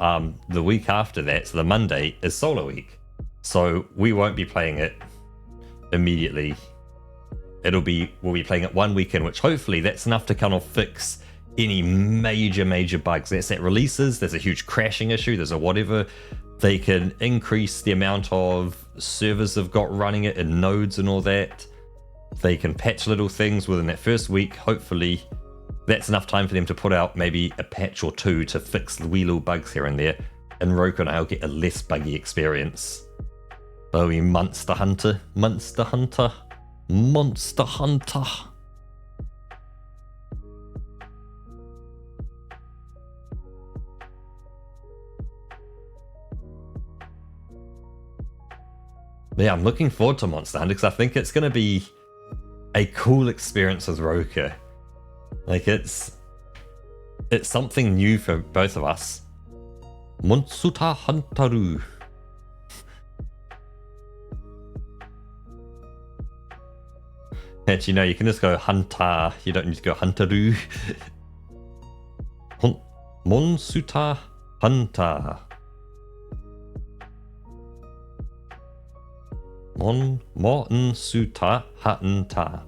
the week after that, so the Monday, is Solo Week. So we won't be playing it immediately. We'll be playing it one weekend, which hopefully that's enough to kind of fix any major bugs. That's at releases, there's a huge crashing issue, there's a whatever. They can increase the amount of servers they've got running it and nodes and all that. They can patch little things within that first week. Hopefully that's enough time for them to put out maybe a patch or two to fix the wee little bugs here and there. And Roku and I'll get a less buggy experience. Oh, we Monster Hunter. Yeah, I'm looking forward to Monster Hunter because I think it's going to be a cool experience with Roka. Like it's something new for both of us. Monster Hunter. Actually, no, you can just go Hunter. You don't need to go Hunteru. Monsuta Hunter. Monsuta Hunter.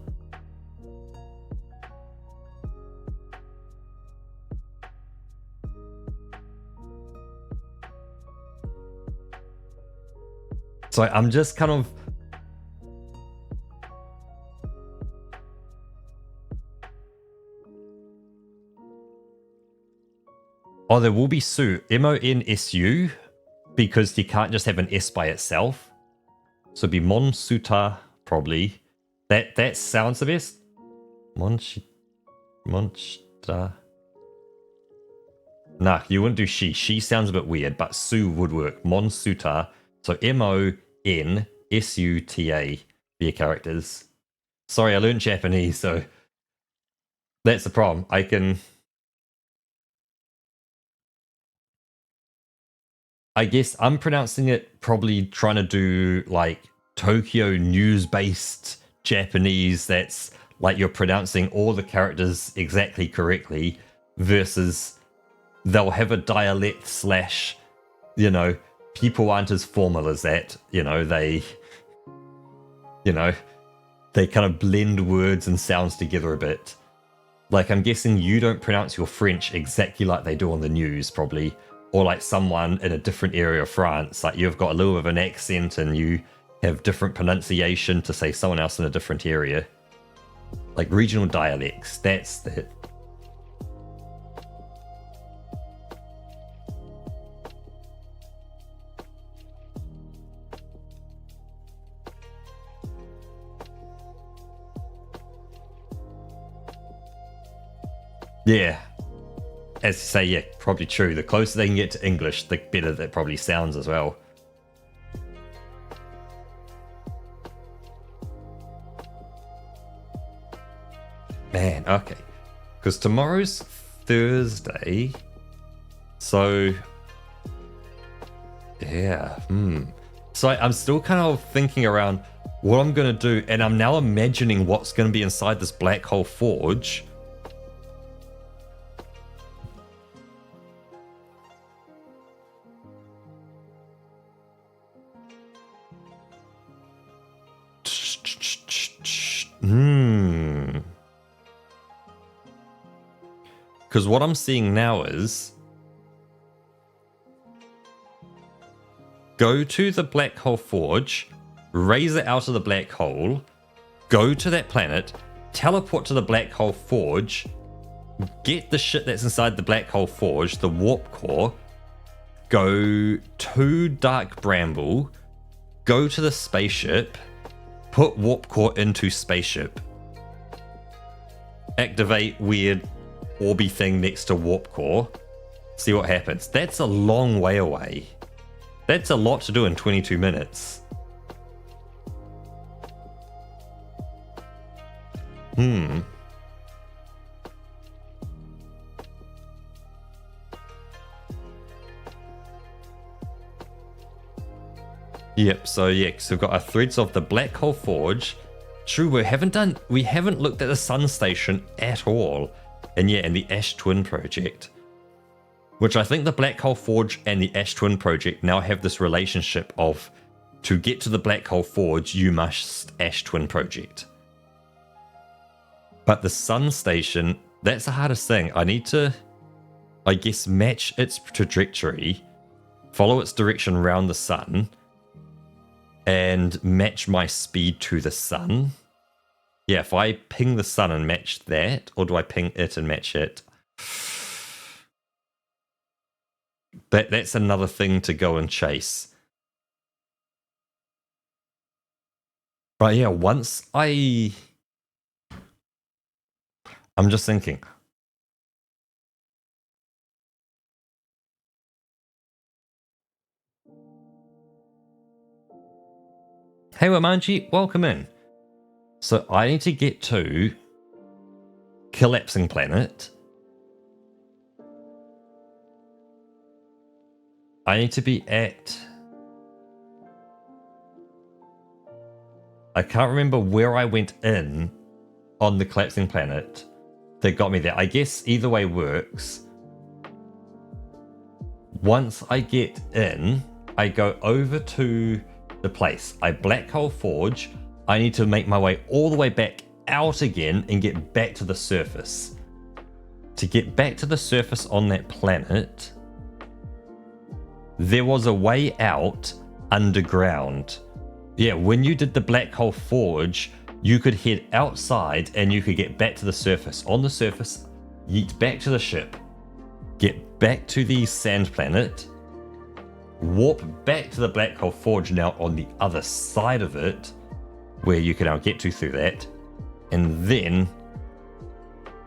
So I'm just kind of oh, there will be Su. M-O-N-S-U, because you can't just have an S by itself. So it'd be Monsuta, probably. That sounds the best. Monsta. Nah, you wouldn't do she. She sounds a bit weird, but Su would work. Monsuta. So M-O-N-S-U-T-A for your characters. Sorry, I learned Japanese, so that's the problem. I guess I'm pronouncing it probably trying to do like Tokyo news-based Japanese that's like you're pronouncing all the characters exactly correctly versus they'll have a dialect slash, you know, people aren't as formal as that, they kind of blend words and sounds together a bit. Like I'm guessing you don't pronounce your French exactly like they do on the news probably. Or like someone in a different area of France, like you've got a little bit of an accent and you have different pronunciation to say someone else in a different area. Like regional dialects, that's it. Yeah. As you say, yeah, probably true. The closer they can get to English, the better that probably sounds as well. Man, okay. Because tomorrow's Thursday. So, yeah. So I'm still kind of thinking around what I'm going to do. And I'm now imagining what's going to be inside this black hole forge. Because what I'm seeing now is go to the black hole forge, raise it out of the black hole, go to that planet, teleport to the black hole forge, get the shit that's inside the black hole forge, the warp core, go to Dark Bramble, go to the spaceship, put warp core into spaceship, activate weird orby thing next to warp core, see what happens. That's a long way away. That's a lot to do in 22 minutes. Yep, so yeah, so we've got our threads of the black hole forge. True, we haven't looked at the sun station at all. And yeah, and the Ash Twin project. Which I think the black hole forge and the Ash Twin project now have this relationship of, to get to the black hole forge, you must Ash Twin project. But the sun station, that's the hardest thing. I need to, I guess, match its trajectory, follow its direction around the sun, and match my speed to the sun. Yeah, if I ping the sun and match that, or do I ping it and match it? That's another thing to go and chase. But yeah, once I'm just thinking. Hey, Wamanji, welcome in. So I need to get to Collapsing Planet. I need to be at... I can't remember where I went in on the Collapsing Planet that got me there. I guess either way works. Once I get in, I go over to the place. I black hole forge. I need to make my way all the way back out again and get back to the surface. To get back to the surface on that planet, there was a way out underground. Yeah, when you did the black hole forge, you could head outside and you could get back to the surface. On the surface, yeet back to the ship, get back to the sand planet, warp back to the black hole forge now on the other side of it, where you can now get to through that, and then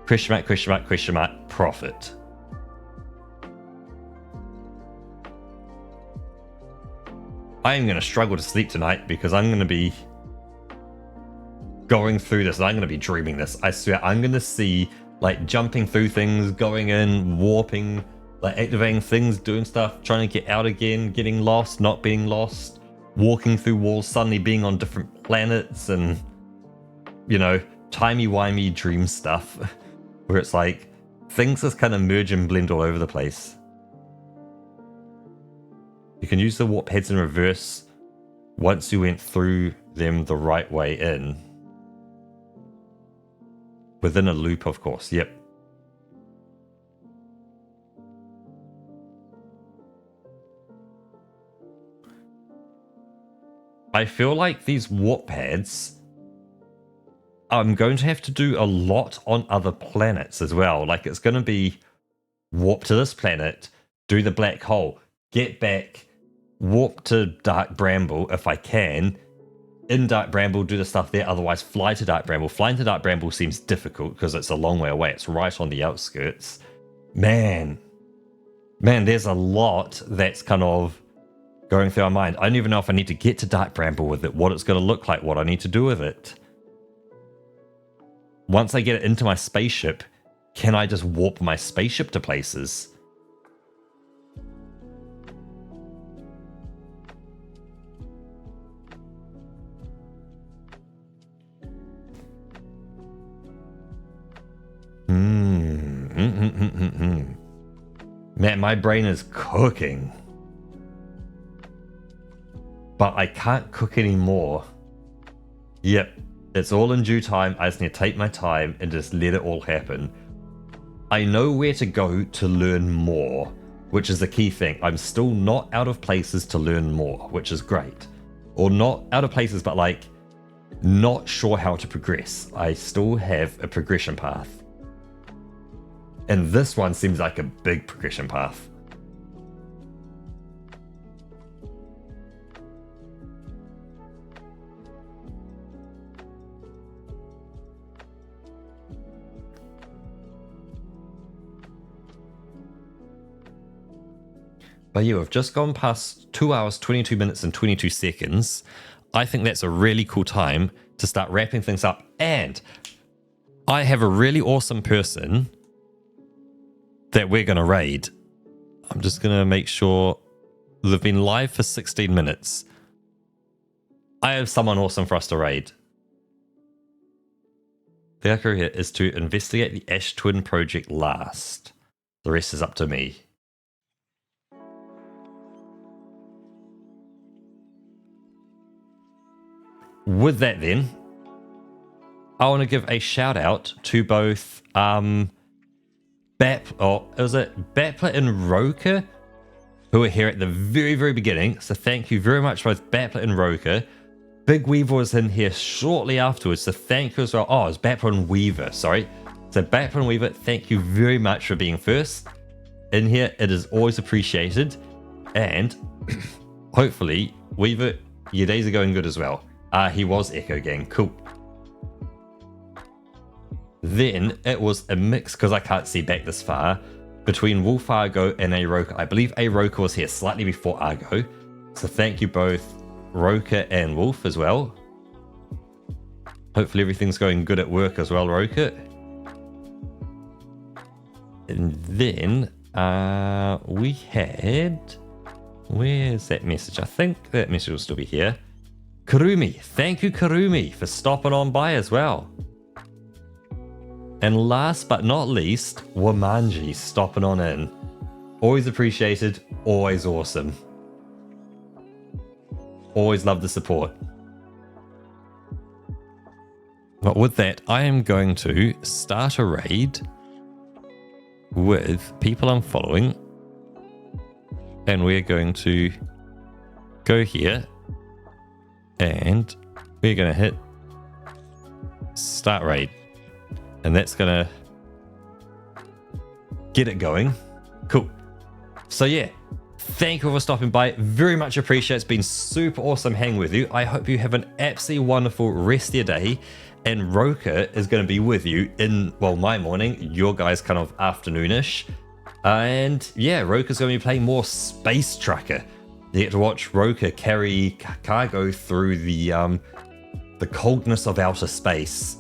question mark, profit. I am going to struggle to sleep tonight because I'm going to be going through this and I'm going to be dreaming this. I swear, I'm going to see like jumping through things, going in, warping, like activating things, doing stuff, trying to get out again, getting lost, not being lost, walking through walls, suddenly being on different planets, and, you know, timey-wimey dream stuff where it's like things just kind of merge and blend all over the place. You can use the warp heads in reverse once you went through them the right way in. Within a loop, of course, yep. I feel like these warp pads, I'm going to have to do a lot on other planets as well. Like, it's going to be warp to this planet, do the black hole, get back, warp to Dark Bramble if I can. In Dark Bramble, do the stuff there. Otherwise, fly to Dark Bramble. Flying to Dark Bramble seems difficult because it's a long way away. It's right on the outskirts. Man, there's a lot that's kind of going through our mind. I don't even know if I need to get to Dark Bramble with it, what it's going to look like, what I need to do with it. Once I get it into my spaceship, can I just warp my spaceship to places? Man, my brain is cooking. But I can't cook anymore. Yep, it's all in due time. I just need to take my time and just let it all happen. I know where to go to learn more, which is the key thing. I'm still not out of places to learn more, which is great. Or not out of places, but like, not sure how to progress. I still have a progression path. And this one seems like a big progression path. But yeah, we've just gone past 2 hours, 22 minutes, and 22 seconds. I think that's a really cool time to start wrapping things up. And I have a really awesome person that we're going to raid. I'm just going to make sure they've been live for 16 minutes. I have someone awesome for us to raid. The idea here is to investigate the Ash Twin project last. The rest is up to me. With that then, I want to give a shout out to both Bapla and Roka, who were here at the very, very beginning. So thank you very much, both Bapla and Roka. Big Weaver was in here shortly afterwards, so thank you as well. Oh, it was Bapla and Weaver, sorry. So Bapla and Weaver, thank you very much for being first in here. It is always appreciated. And hopefully, Weaver, your days are going good as well. He was Echo Gang, cool. Then it was a mix, because I can't see back this far, between Wolf Argo and Aroka. I believe Aroka was here slightly before Argo. So thank you both, Roka and Wolf as well. Hopefully everything's going good at work as well, Roka. And then we had... Where's that message? I think that message will still be here. Karumi. Thank you, Karumi, for stopping on by as well. And last but not least, Wamanji stopping on in. Always appreciated, always awesome. Always love the support. But with that, I am going to start a raid with people I'm following. And we're going to go here. And we're going to hit start raid. And that's going to get it going. Cool. So yeah, thank you for stopping by. Very much appreciate it. It's been super awesome hanging with you. I hope you have an absolutely wonderful rest of your day. And Roka is going to be with you in, well, my morning, your guys kind of afternoonish. And yeah, Roka's going to be playing more Space Tracker. You get to watch Roka carry cargo through the coldness of outer space.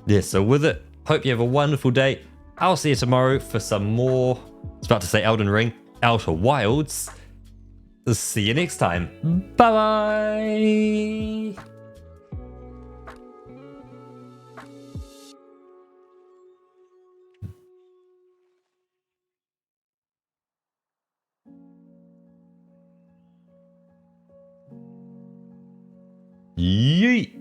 Yeah, so with it, hope you have a wonderful day. I'll see you tomorrow for some more, I was about to say Elden Ring, Outer Wilds. See you next time. Bye-bye. Yeet.